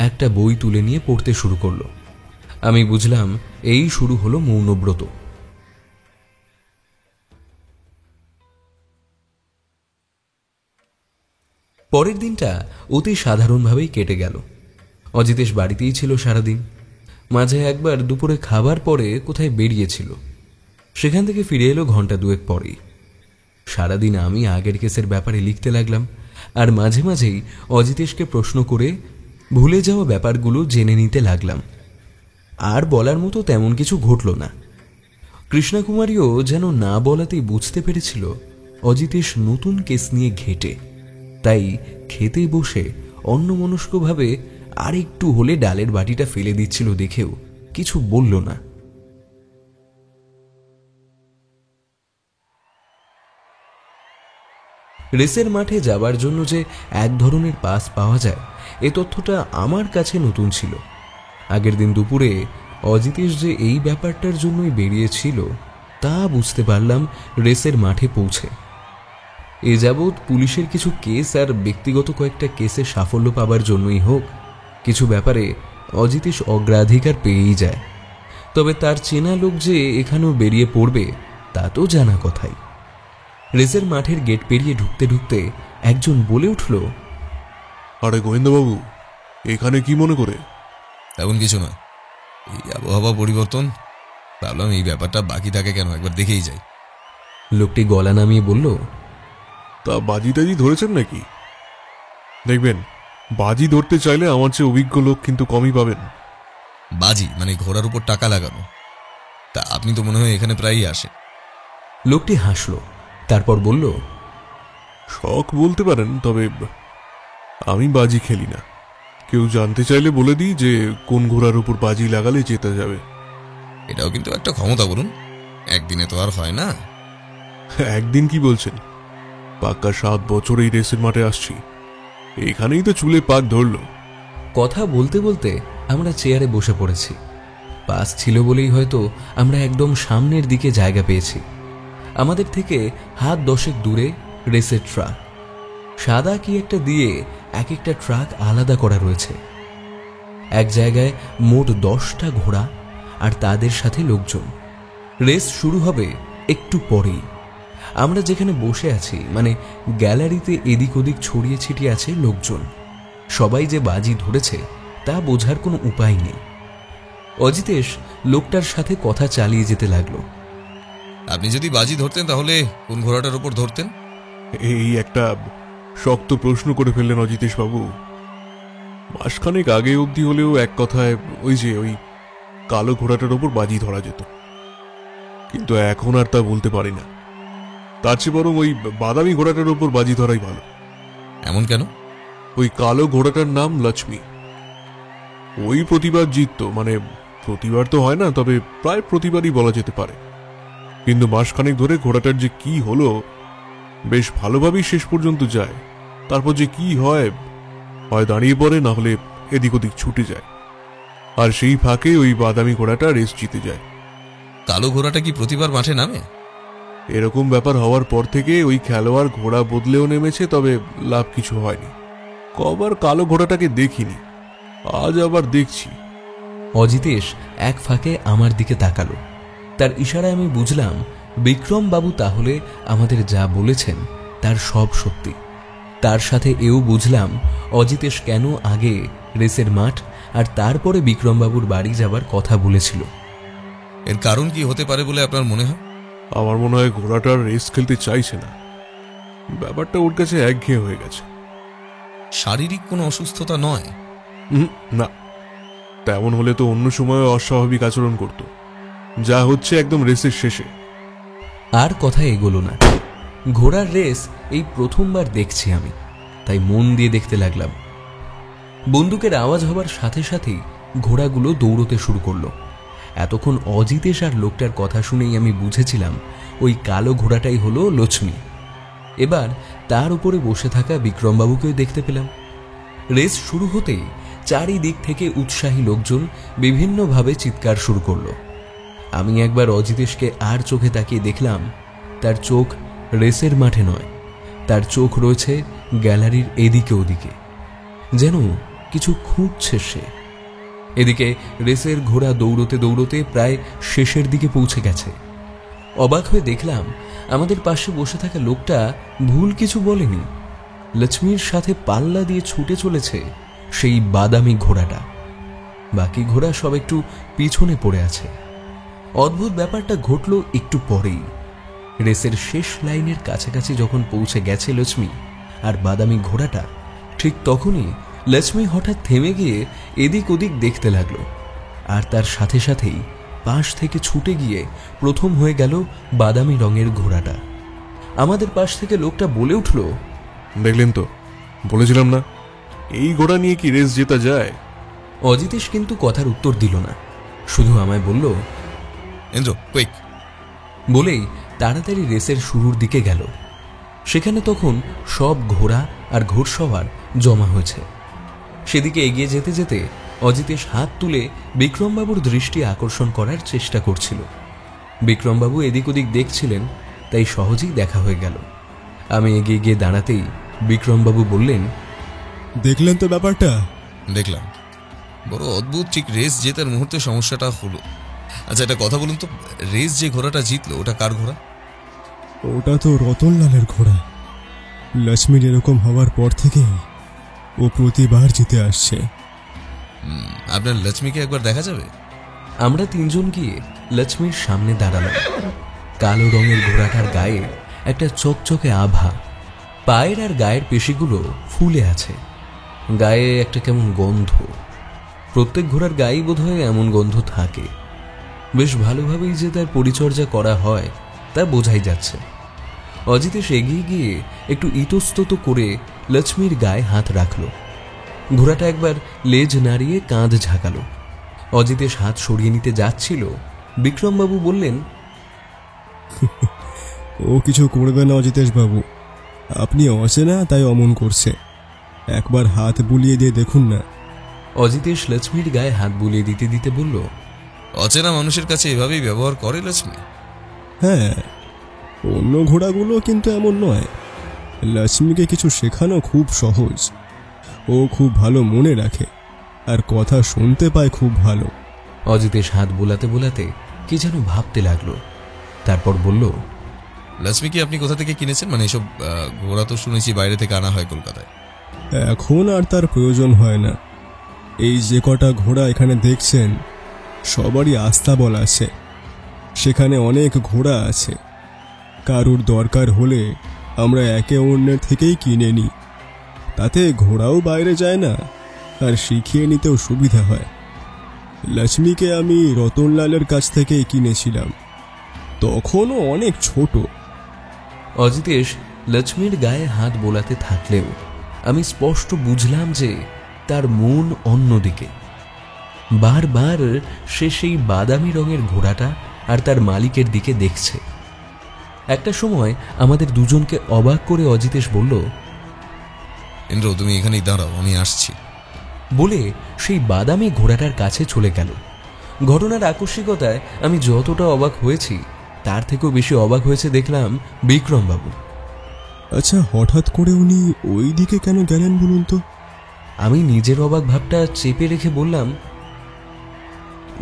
Speaker 2: একটা বই তুলে নিয়ে পড়তে শুরু করলো। আমি বুঝলাম এই শুরু হলো মৌনব্রত। পরের দিনটা অতি সাধারণভাবেই কেটে গেল। অজিতেশ বাড়িতেই ছিল সারাদিন। মাঝে একবার দুপুরে খাবার পরে কোথায় বেরিয়েছিল, সেখান থেকে ফিরে এলো ঘন্টা 2 পরেই। সারাদিন আমি আগের কেসের ব্যাপারে লিখতে লাগলাম, আর মাঝে মাঝেই অজিতেশকে প্রশ্ন করে ভুলে যাওয়া ব্যাপারগুলো জেনে নিতে লাগলাম। আর বলার মতো তেমন কিছু ঘটল না। কৃষ্ণাকুমারীও যেন না বলাতেই বুঝতে পেরেছিল অজিতেশ নতুন কেস নিয়ে ঘেটে, তাই খেতে বসে অন্যমনস্কভাবে আর একটু হলে ডালের বাটিটা ফেলে দিচ্ছিল দেখেও কিছু বলল না। রেসের মাঠে যাবার জন্য যে এক ধরনের পাস পাওয়া যায় এ তথ্যটা আমার কাছে নতুন ছিল। আগের দিন দুপুরে অজিতেশ যে এই ব্যাপারটার জন্যই বেরিয়েছিল তা বুঝতে পারলাম রেসের মাঠে পৌঁছে। এ যাবৎ পুলিশের কিছু কেস আর ব্যক্তিগত কয়েকটা কেসে সাফল্য পাবার জন্যই হোক, কিছু ব্যাপারে অজিতেশ অগ্রাধিকার পেয়েই যায়। তবে তার চেনা লোক যে এখানেও বেরিয়ে পড়বে তা তো জানা কথাই। রেসের মাঠের গেট পেরিয়ে ঢুকতে ঢুকতে একজন বলে উঠল,
Speaker 8: আরে গোয়েন্দাবাবু, এখানে কি মনে করে?
Speaker 3: তেমন কিছু না, এই আবহাওয়া পরিবর্তন, ভাবলাম এই ব্যাপারটা বাকি থাকে কেন, একবার দেখেই যাই।
Speaker 2: লোকটি গলা নামিয়ে বলল,
Speaker 8: তা বাজি টাজি ধরেছেন নাকি? দেখবেন, বাজি ধরতে চাইলে আমার চেয়ে অভিজ্ঞ লোক কিন্তু কমই পাবেন।
Speaker 3: বাজি মানে ঘোড়ার উপর টাকা লাগানো? তা আপনি তো মনে হয় এখানে প্রায়ই আসে।
Speaker 2: লোকটি হাসল, তারপর বলল,
Speaker 8: শখ বলতে পারেন, তবে আমি বাজি খেলি না। কেউ জানতে চাইলে বলে দিই যে কোন ঘোড়ার উপর বাজি লাগালে জেতা যাবে।
Speaker 3: এটাও কিন্তু একটা ক্ষমতা, বলুন, একদিনে তো আর হয় না।
Speaker 8: একদিন কি বলছেন, পাক্কা 7 বছর এই রেসের মাঠে আসছি, এখানেই তো চুলে পাক ধরল।
Speaker 2: কথা বলতে বলতে আমরা চেয়ারে বসে পড়েছি। পাস ছিল বলেই হয়তো আমরা একদম সামনের দিকে জায়গা পেয়েছি। আমাদের থেকে হাত 10 দূরে রেসের ট্রাক, সাদা কি একটা দিয়ে এক একটা ট্রাক আলাদা করা রয়েছে। এক জায়গায় মোট 10টা ঘোড়া আর তাদের সাথে লোকজন। রেস শুরু হবে একটু পরেই। আমরা যেখানে বসে আছি মানে গ্যালারিতে এদিক ওদিক ছড়িয়ে ছিটিয়ে আছে লোকজন। সবাই যে বাজি ধরেছে তা বোঝার কোনো উপায় নেই। অজিতেশ লোকটার সাথে কথা চালিয়ে যেতে লাগলো।
Speaker 3: আপনি যদি বাজি ধরতেন তাহলে কোন ঘোড়াটার উপর ধরতেন?
Speaker 8: এই একটা শক্ত প্রশ্ন করে ফেললেন অজিতেশ বাবু। মাসখানেক আগে অবধি হলেও এক কথায় ওই কালো ঘোড়াটার ওপর বাজি ধরা যেত, কিন্তু এখন আর তা বলতে পারি না। তার চেয়ে বরং ওই বাদামি ঘোড়াটার ওপর বাজি ধরাই ভালো।
Speaker 3: এমন কেন?
Speaker 8: ওই কালো ঘোড়াটার নাম লক্ষ্মী। ওই প্রতিবার জিততো, মানে প্রতিবার তো হয় না, তবে প্রায় প্রতিবারই বলা যেতে পারে। কিন্তু মাসখানেক ধরে ঘোড়াটার যে কি হলো, বেশ ভালোভাবেই শেষ পর্যন্ত যায়। তারপর যে কি হয় দাঁড়িয়ে পড়ে, না হলে এদিক ওদিক ছুটে যায়, আর সেই ফাঁকে ওই বাদামি ঘোড়াটা রেস জিতে যায়।
Speaker 3: কালো ঘোড়াটা কি প্রতিবার মাঠে নামে?
Speaker 8: এরকম ব্যাপার হওয়ার পর থেকে ওই খেলোয়াড় ঘোড়া বদলেও নেমেছে, তবে লাভ কিছু হয়নি। কবার কালো ঘোড়াটাকে দেখিনি, আজ আবার দেখছি।
Speaker 2: অজিতেশ এক ফাঁকে আমার দিকে তাকালো। তার ইশারায় আমি বুঝলাম বিক্রম বাবু তাহলে আমাদের যা বলেছেন তার সব সত্যি। তার সাথে এও বুঝলাম অজিতেশ কেন আগে রেসের মাঠ আর তারপরে বিক্রমবাবুর বাড়ি যাবার কথা বলেছিল।
Speaker 3: এর কারণ কি হতে পারে বলে আপনার মনে হয়?
Speaker 8: আমার মনে হয় ঘোড়াটার রেস খেলতে চাইছে না, ব্যাপারটা ওর কাছে একঘেয়ে হয়ে গেছে।
Speaker 3: শারীরিক কোনো অসুস্থতা নয়?
Speaker 8: না, তেমন হলে তো অন্য সময় অস্বাভাবিক আচরণ করত, যা হচ্ছে একদম রেসের শেষে।
Speaker 2: আর কথা এগোলো না। ঘোড়ার রেস এই প্রথমবার দেখছি আমি, তাই মন দিয়ে দেখতে লাগলাম। বন্দুকের আওয়াজ হবার সাথে সাথেই ঘোড়াগুলো দৌড়তে শুরু করলো। এতক্ষণ অজিতেশ আর লোকটার কথা শুনেই আমি বুঝেছিলাম ওই কালো ঘোড়াটাই হলো লক্ষ্মী। এবার তার উপরে বসে থাকা বিক্রমবাবুকেও দেখতে পেলাম। রেস শুরু হতেই চারিদিক থেকে উৎসাহী লোকজন বিভিন্নভাবে চিৎকার শুরু করলো। আমি একবার অজিতেশকে আর চোখে তাকিয়ে দেখলাম তার চোখ রেসের মাঠে নয়, তার চোখ রয়েছে গ্যালারির এদিকে ওদিকে, যেন কিছু খুঁজছে সে। এদিকে রেসের ঘোড়া দৌড়তে দৌড়তে প্রায় শেষের দিকে পৌঁছে গেছে। অবাক হয়ে দেখলাম আমাদের পাশে বসে থাকা লোকটা ভুল কিছু বলেনি। লক্ষ্মীর সাথে পাল্লা দিয়ে ছুটে চলেছে সেই বাদামি ঘোড়াটা। বাকি ঘোড়া সব একটু পিছনে পড়ে আছে। অদ্ভুত ব্যাপারটা ঘটল একটু পরেই। রেসের শেষ লাইনের কাছাকাছি যখন পৌঁছে গেছে লক্ষ্মী আর বাদামি ঘোড়াটা, ঠিক তখনই লক্ষ্মী হঠাৎ থেমে গিয়ে এদিক ওদিক দেখতে লাগলো। আর তার সাথে সাথেই পাশ থেকে ছুটে গিয়ে প্রথম হয়ে গেল বাদামি রঙের ঘোড়াটা। আমাদের পাশ থেকে লোকটা বলে উঠল,
Speaker 8: দেখলেন তো, বলেছিলাম না, এই ঘোড়া নিয়ে কি রেস জেতা যায়?
Speaker 2: অজিতেশ কিন্তু কথার উত্তর দিল না, শুধু আমায় বলল,
Speaker 3: ইন্দ্র কুইক।
Speaker 2: বলেই তাড়াতাড়ি রেসের শুরুর দিকে গেল। সেখানে তখন সব ঘোড়া আর ঘোড়সওয়ার জমা হয়েছে। সেদিকে এগিয়ে যেতে যেতে অজিতেশ হাত তুলে বিক্রমবাবুর দৃষ্টি আকর্ষণ করার চেষ্টা করছিল। বিক্রমবাবু এদিক ওদিক দেখছিলেন, তাই সহজেই দেখা হয়ে গেল। আমি এগিয়ে গিয়ে দাঁড়াতেই বিক্রমবাবু বললেন,
Speaker 6: দেখলেন তো ব্যাপারটা?
Speaker 3: দেখলাম, বড় অদ্ভুত। ঠিক রেস জেতার মুহূর্তে সমস্যাটা হলো। আচ্ছা, একটা কথা বলুন তো, রেস যে ঘোড়াটা জিতলো ওটা কার ঘোড়া?
Speaker 6: ওটা তো রতনলালের ঘোড়া। লক্ষ্মীর এরকম হওয়ার পর থেকে ও প্রতিবার জিতে আসছে।
Speaker 3: আপনার লক্ষ্মীকে একবার দেখা যাবে?
Speaker 2: আমরা তিনজন গিয়ে লক্ষ্মীর সামনে দাঁড়ালাম। কালো রঙের ঘোড়াটার গায়ে একটা চকচকে আভা, পায়ের আর গায়ের পেশিগুলো ফুলে আছে। গায়ে একটা কেমন গন্ধ, প্রত্যেক ঘোড়ার গায়েই বোধহয় এমন গন্ধ থাকে। বেশ ভালোভাবেই যে তার পরিচর্যা করা হয় তা বোঝাই যাচ্ছে। অজিতেশ এগিয়ে গিয়ে একটু ইতস্তত করে লক্ষ্মীর গায়ে হাত রাখল। ঘোড়াটা একবার লেজ নাড়িয়ে কাঁধ ঝাঁকালো। অজিতেশ হাত সরিয়ে নিতে যাচ্ছিল, বিক্রমবাবু বললেন,
Speaker 6: ও কিছু করবে না অজিতেশ বাবু, আপনি অচেনা তাই অমন করছে। একবার হাত বুলিয়ে দিয়ে দেখুন না।
Speaker 2: অজিতেশ লক্ষ্মীর গায়ে হাত বুলিয়ে দিতে দিতে বলল,
Speaker 3: অচেনা মানুষের কাছে এভাবেই ব্যবহার করে লক্ষ্মী?
Speaker 6: হ্যাঁ, অন্য ঘোড়াগুলো কিন্তু এমন নয়। লক্ষ্মীকে কিছু শেখানো খুব সহজ। ও খুব ভালো মনে রাখে আর কথা শুনতে পায় খুব ভালো।
Speaker 2: অজিতেশ হাত বোলাতে বোলাতে কি যেন ভাবতে লাগলো, তারপর বলল,
Speaker 3: লক্ষ্মী কি আপনি কোথা থেকে কিনেছেন? মানে এসব ঘোড়া তো শুনেছি বাইরে থেকে আনা হয় কলকাতায়।
Speaker 6: এখন আর তার প্রয়োজন হয় না। এই যে কটা ঘোড়া এখানে দেখছেন সবারই আস্তাবল আছে। সেখানে অনেক ঘোড়া আছে। কারুর দরকার হলে আমরা একে অন্যের থেকেই কিনে নিই। তাতে ঘোড়াও বাইরে যায় না আর শিখিয়ে নিতেও সুবিধা হয়। লক্ষ্মীকে আমি রতনলালের কাছ থেকেই কিনেছিলাম, তখনও অনেক ছোট।
Speaker 2: অজিতেশ লক্ষ্মীর গায়ে হাত বোলাতে থাকলেও আমি স্পষ্ট বুঝলাম যে তার মন অন্যদিকে। বারবার সে সেই বাদামি রঙের ঘোড়াটা আর তার মালিকের দিকে দেখছে। একটা সময় আমাদের দুজনকে অবাক করে অজিতেশ বলল,
Speaker 3: ইন্দ্র তুমি এখানেই দাঁড়াও, আমি আসছি।
Speaker 2: বলে সেই বাদামি ঘোড়াটার কাছে চলে গেল। ঘটনার আকস্মিকতায় আমি যতটা অবাক হয়েছি তার থেকেও বেশি অবাক হয়েছে দেখলাম বিক্রমবাবু।
Speaker 6: আচ্ছা, হঠাৎ করে উনি ওই দিকে কেন গেলেন বলুন তো?
Speaker 2: আমি নিজের অবাক ভাবটা চেপে রেখে বললাম,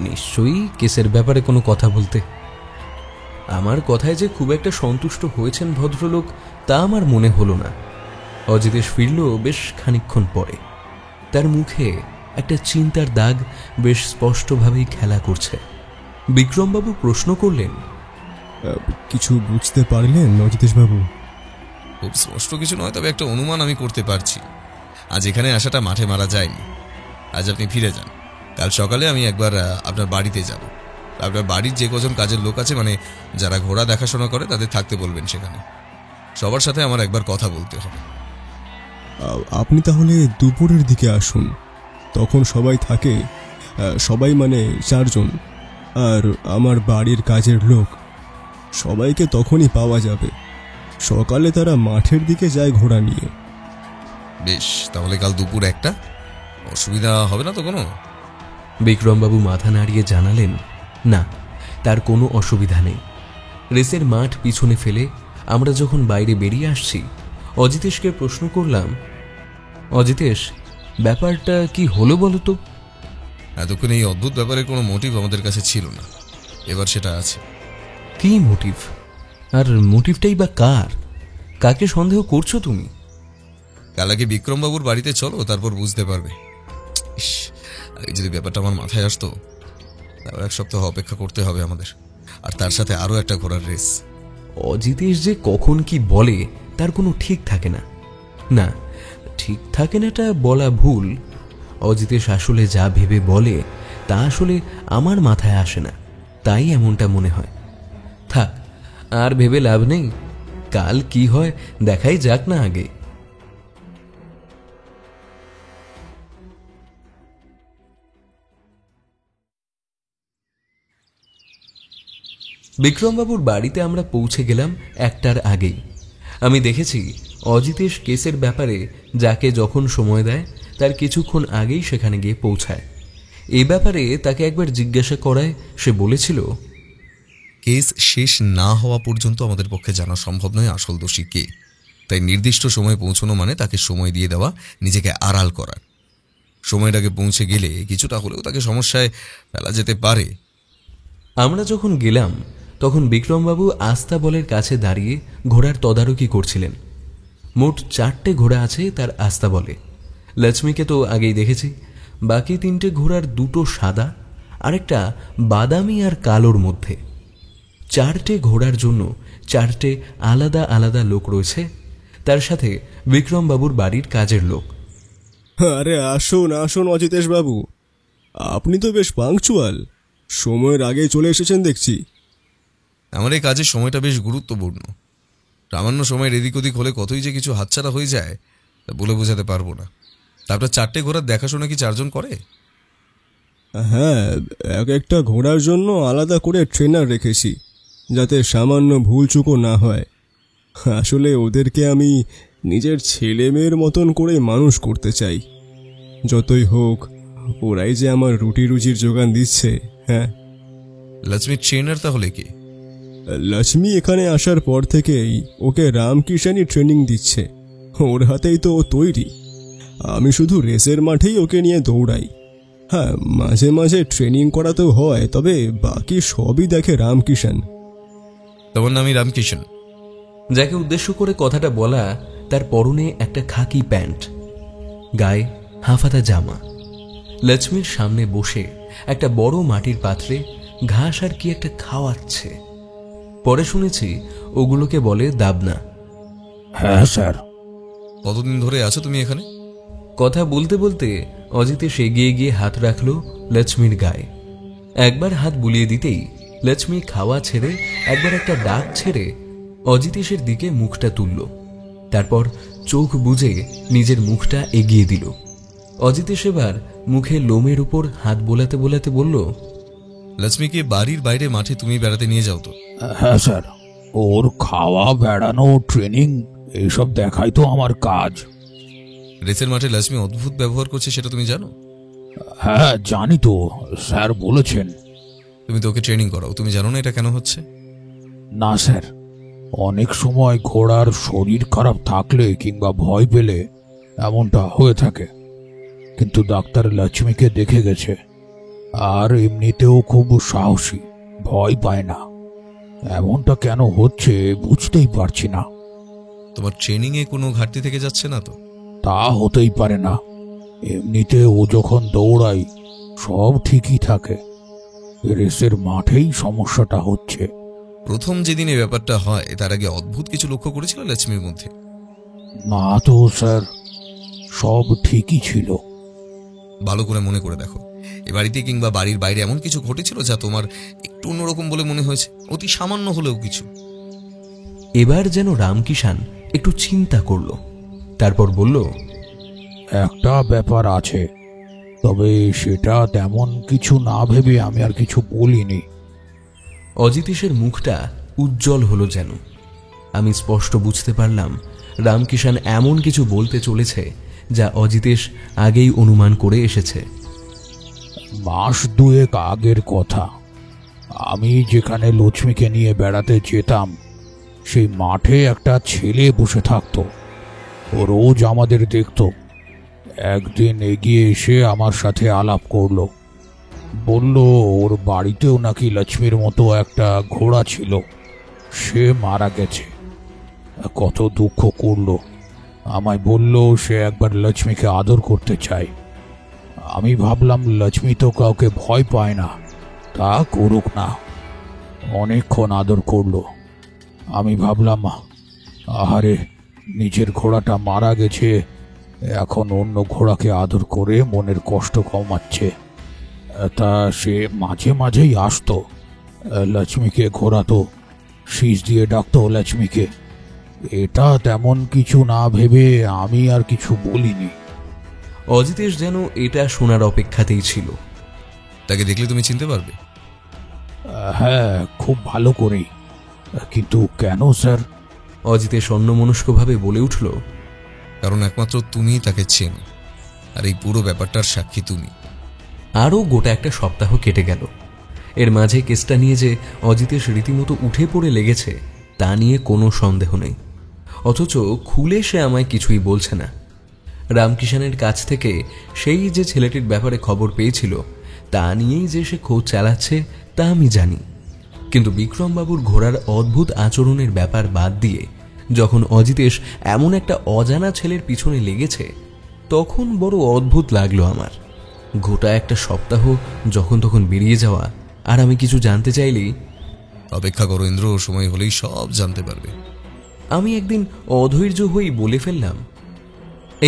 Speaker 2: নিশ্চয়ই কেসের ব্যাপারে কোনো কথা বলতে। আমার কথায় যে খুব একটা সন্তুষ্ট হয়েছেন ভদ্রলোক তা আমার মনে হলো না। অজিতেশ ফিরল বেশ খানিকক্ষণ পরে। তার মুখে একটা চিন্তার দাগ বেশ স্পষ্টভাবেই খেলা করছে। বিক্রমবাবু প্রশ্ন করলেন,
Speaker 6: কিছু বুঝতে পারলেন অজিতেশ বাবু?
Speaker 3: খুব স্পষ্ট কিছু নয়, তবে একটা অনুমান আমি করতে পারছি। আজ এখানে আসাটা মাঠে মারা যায়নি। আজ আপনি ফিরে যান। কাল সকালে আমি একবার আপনার বাড়িতে যাব। আপনার বাড়ির যে কজন কাজের লোক আছে, মানে যারা ঘোড়া দেখাশোনা করে, তাদের থাকতে বলবেন সেখানে। সবার সাথে আমার একবার কথা বলতে হবে।
Speaker 6: আপনি তাহলে দুপুরের দিকে আসুন, তখন সবাই থাকে। সবাই মানে 4 জন, আর আমার বাড়ির কাজের লোক। সবাইকে তখনই পাওয়া যাবে। সকালে তারা মাঠের দিকে যায় ঘোড়া নিয়ে।
Speaker 3: বেশ, তাহলে কাল দুপুর 1টা। অসুবিধা হবে না তো কোনো?
Speaker 2: বিক্রমবাবু মাথা নাড়িয়ে জানালেন, না, তার কোনো অসুবিধা নেই। রেসের মাঠ পিছনে ফেলে আমরা যখন বাইরে বেরিয়ে আসছি, অজিতেশকে প্রশ্ন করলাম, অজিতেশ, ব্যাপারটা কি হলো বলো তো?
Speaker 3: এতক্ষণ এই অদ্ভুত ব্যাপারে কোনো মোটিভ আমাদের কাছে ছিল না, এবার সেটা আছে।
Speaker 2: কি মোটিভ? আর মোটিভটাই বা কার? কাকে সন্দেহ করছো তুমি?
Speaker 3: কাল আগে বিক্রমবাবুর বাড়িতে চলো, তারপর বুঝতে পারবে। ইস, আগে যদি ব্যাপারটা আমার মাথায় আসতো। তারপর 1 সপ্তাহ অপেক্ষা করতে হবে আমাদের, আর তার সাথে আরও একটা ঘোড়ার রেস।
Speaker 2: অজিতেশ যে কখন কি বলে তার কোনো ঠিক থাকে না। না, ঠিক থাকে না, এটা বলা ভুল। অজিতেশ আসলে যা ভেবে বলে তা আসলে আমার মাথায় আসে না, তাই এমনটা মনে হয়। থাক, আর ভেবে লাভ নেই, কাল কি হয় দেখাই যাক না আগে। বিক্রমবাবুর বাড়িতে আমরা পৌঁছে গেলাম 1টার আগেই। আমি দেখেছি অজিতেশ কেসের ব্যাপারে যাকে যখন সময় দেয় তার কিছুক্ষণ আগেই সেখানে গিয়ে পৌঁছায়। এই ব্যাপারে তাকে একবার জিজ্ঞাসা করায় সে বলেছিল,
Speaker 3: কেস শেষ না হওয়া পর্যন্ত আমাদের পক্ষে জানা সম্ভব নয় আসল দোষী কে। তাই নির্দিষ্ট সময়ে পৌঁছানো মানে তাকে সময় দিয়ে দেওয়া, নিজেকে আড়াল করার। সময়টাকে পৌঁছে গেলে কিছুটা হলেও তাকে সমস্যায় ফেলা যেতে পারে।
Speaker 2: আমরা যখন গেলাম তখন বিক্রমবাবু আস্তাবলের কাছে দাঁড়িয়ে ঘোড়ার তদারকি করছিলেন। মোট 4টে ঘোড়া আছে তার আস্তাবলে। লক্ষ্মীকে তো আগেই দেখেছি, বাকি 3টে ঘোড়ার 2টো সাদা, আরেকটা বাদামি আর কালোর মধ্যে। 4টে ঘোড়ার জন্য 4টে আলাদা আলাদা লোক রয়েছে, তার সাথে বিক্রমবাবুর বাড়ির কাজের লোক।
Speaker 6: আরে আসুন আসুন অজিতেশ বাবু, আপনি তো বেশ পাংচুয়াল, সময়ের আগে চলে এসেছেন দেখছি।
Speaker 3: আমার এই কাজের সময়টা বেশ গুরুত্বপূর্ণ। সামান্য সময় এদিক ওদিক হলে কতই যে কিছু হাতছাড়া হয়ে যায় তা বলে বোঝাতে পারবো না। তারপর 4টে ঘোড়ার দেখাশোনা কি 4 জন করে?
Speaker 6: হ্যাঁ, এক একটা ঘোড়ার জন্য আলাদা করে ট্রেনার রেখেছি, যাতে সামান্য ভুলচুকও না হয়। আসলে ওদেরকে আমি নিজের ছেলে মেয়ের মতন করে মানুষ করতে চাই। যতই হোক, ওরাই যে আমার রুটি রুজির যোগান দিচ্ছে। হ্যাঁ,
Speaker 3: লক্ষ্মীর ট্রেনার তাহলে কি?
Speaker 6: লক্ষ্মী এখানে আসার পর থেকেই ওকে রামকিষানই ট্রেনিং দিচ্ছে। ওর হাতেই তো ও তৈরি। আমি শুধু রেসের মাঠেই ওকে নিয়ে দৌড়াই। হ্যাঁ, মাঝে মাঝে ট্রেনিং করাতেও হয়, তবে বাকি সবই দেখে রামকিষান।
Speaker 3: তোমার নামই রামকিষান?
Speaker 2: যাকে উদ্দেশ্য করে কথাটা বলা তার পরনে একটা খাকি প্যান্ট, গায়ে হাফাতা জামা। লক্ষ্মীর সামনে বসে একটা বড় মাটির পাত্রে ঘাস আর কি একটা খাওয়াচ্ছে। পরে শুনেছি ওগুলোকে বলে দাবনা।
Speaker 5: হ্যাঁ স্যার।
Speaker 3: কতদিন ধরে আছো তুমি এখানে?
Speaker 2: কথা বলতে বলতে অজিতেশ এগিয়ে গিয়ে হাত রাখল লক্ষ্মীর গায়ে। একবার হাত বুলিয়ে দিতেই লক্ষ্মী খাওয়া ছেড়ে একবার একটা ডাক ছেড়ে অজিতেশের দিকে মুখটা তুলল। তারপর চোখ বুজে নিজের মুখটা এগিয়ে দিল। অজিতেশ এবার মুখে লোমের উপর হাত বোলাতে বোলাতে বলল,
Speaker 3: লক্ষ্মীকে বাড়ির বাইরে মাঠে তুমি বেড়াতে নিয়ে যাও তো?
Speaker 5: হ্যাঁ স্যার, ওর খাওয়া, বেড়ানো, ট্রেনিং এইসব দেখাই তো আমার কাজ।
Speaker 3: রেসের মাঠে লক্ষ্মী অদ্ভুত ব্যবহার করছে, সেটা তুমি জানো?
Speaker 5: হ্যাঁ জানি তো, স্যার বলেছেন।
Speaker 3: তুমি তো ওকে ট্রেনিং করাও, তুমি জানো না এটা কেন হচ্ছে?
Speaker 5: না স্যার, অনেক সময় ঘোড়ার শরীর খারাপ থাকলে কিংবা ভয় পেলে এমনটা হয়ে থাকে। কিন্তু ডাক্তার লক্ষ্মীকে দেখে গেছে, আর এমনিতেও খুব সাহসী, ভয় পায় না। এমনটা কেন হচ্ছে বুঝতেই পারছি না।
Speaker 3: তোমার ট্রেনিং এ কোনো ঘাটতি থেকে যাচ্ছে না তো?
Speaker 5: তা হতেই পারে না। এমনিতে ও যখন দৌড়াই সব ঠিকই থাকে, রেসের মাঠেই সমস্যাটা হচ্ছে।
Speaker 3: প্রথম যেদিন এই ব্যাপারটা হয় তার আগে অদ্ভুত কিছু লক্ষ্য করেছিল লক্ষ্মীর মধ্যে?
Speaker 5: না তো স্যার, সব ঠিকই ছিল।
Speaker 3: ভালো করে মনে করে দেখো, এ বাড়িতে কিংবা বাড়ির বাইরে এমন কিছু ঘটেছিল যা তোমার একটু অন্যরকম বলে মনে হয়েছে, অতি সামান্য হলেও কিছু?
Speaker 2: এবার যেন রামকিষান একটু চিন্তা করল, তারপর বলল,
Speaker 5: একটা ব্যাপার আছে, তবে সেটা তেমন কিছু না ভেবে আমি আর কিছু বলিনি।
Speaker 2: অজিতেশের মুখটা উজ্জ্বল হলো যেন। আমি স্পষ্ট বুঝতে পারলাম রামকিষান এমন কিছু বলতে চলেছে যা অজিতেশ আগেই অনুমান করে এসেছে।
Speaker 5: মাস 2 আগের কথা, আমি যেখানে লক্ষ্মীকে নিয়ে বেড়াতে যেতাম সেই মাঠে একটা ছেলে বসে থাকতো। ও রোজ আমাদের দেখতো। একদিন এগিয়ে এসে আমার সাথে আলাপ করলো, বলল ওর বাড়িতেও নাকি লক্ষ্মীর মতো একটা ঘোড়া ছিল, সে মারা গেছে। কত দুঃখ করলো। আমায় বলল সে একবার লক্ষ্মীকে আদর করতে চায়। আমি ভাবলাম লক্ষ্মী তো কাউকে ভয় পায় না, তা করুক না। অনেকক্ষণ আদর করলো, আমি ভাবলাম, আহারে, নিজের ঘোড়াটা মারা গেছে, এখন অন্য ঘোড়াকে আদর করে মনের কষ্ট কমাচ্ছে। তা সে মাঝে মাঝেই আসতো, লক্ষ্মীকে ঘোরাতো, শীষ দিয়ে ডাকতো লক্ষ্মীকে। এটা তেমন কিছু না ভেবে আমি আর কিছু বলিনি।
Speaker 2: অজিতেশ যেন এটা শোনার অপেক্ষাতেই ছিল।
Speaker 3: তাকে দেখলে তুমি চিনতে পারবে?
Speaker 5: হ্যাঁ, খুব ভালো করেই। কিন্তু কেন স্যার?
Speaker 2: অজিতেশ অন্যমনস্কভাবে বলে উঠল,
Speaker 3: কারণ একমাত্র তুমিই তাকে চেনো, আর এই পুরো ব্যাপারটার সাক্ষী তুমি।
Speaker 2: আরও গোটা একটা সপ্তাহ কেটে গেল। এর মাঝে কেসটা নিয়ে যে অজিতেশ রীতিমতো উঠে পড়ে লেগেছে তা নিয়ে কোনো সন্দেহ নেই। অথচ খুলে সে আমায় কিছুই বলছে না। রামকিষানের কাছ থেকে সেই যে ছেলেটির ব্যাপারে খবর পেয়েছিল তা নিয়েই যে সে খোঁজ চালাচ্ছে তা আমি জানি। কিন্তু বিক্রমবাবুর ঘোড়ার অদ্ভুত আচরণের ব্যাপার বাদ দিয়ে যখন অজিতেশ এমন একটা অজানা ছেলের পিছনে লেগেছে তখন বড় অদ্ভুত লাগলো আমার। গোটা একটা সপ্তাহ যখন তখন বেরিয়ে যাওয়া, আর আমি কিছু জানতে চাইলেই,
Speaker 3: অপেক্ষা করো ইন্দ্র, সময় হলেই সব জানতে পারবে।
Speaker 2: আমি একদিন অধৈর্য হয়েই বলে ফেললাম,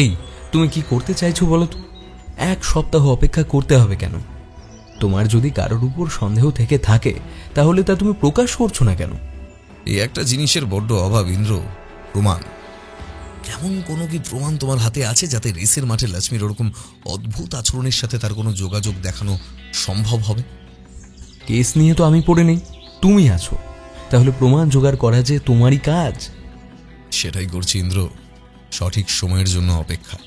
Speaker 2: এই তুমি কি করতে চাইছো বলো তো? 1 সপ্তাহ অপেক্ষা করতে হবে কেন? তোমার যদি কারোর উপর সন্দেহ থেকে থাকে তাহলে তা তুমি প্রকাশ করছো না কেন?
Speaker 3: এই একটা জিনিসের বড্ড অভাব ইন্দ্র, প্রমাণ। কেমন কোনো কি প্রমাণ তোমার হাতে আছে যাতে রেসের মাঠে লক্ষ্মীর ওরকম অদ্ভুত আচরণের সাথে তার কোনো যোগাযোগ দেখানো সম্ভব হবে?
Speaker 2: কেস নিয়ে তো আমি পড়ে নেই, তুমি আছো, তাহলে প্রমাণ জোগাড় করা যে তোমারই কাজ।
Speaker 3: সেটাই করছি ইন্দ্র, সঠিক সময়ের জন্য অপেক্ষা।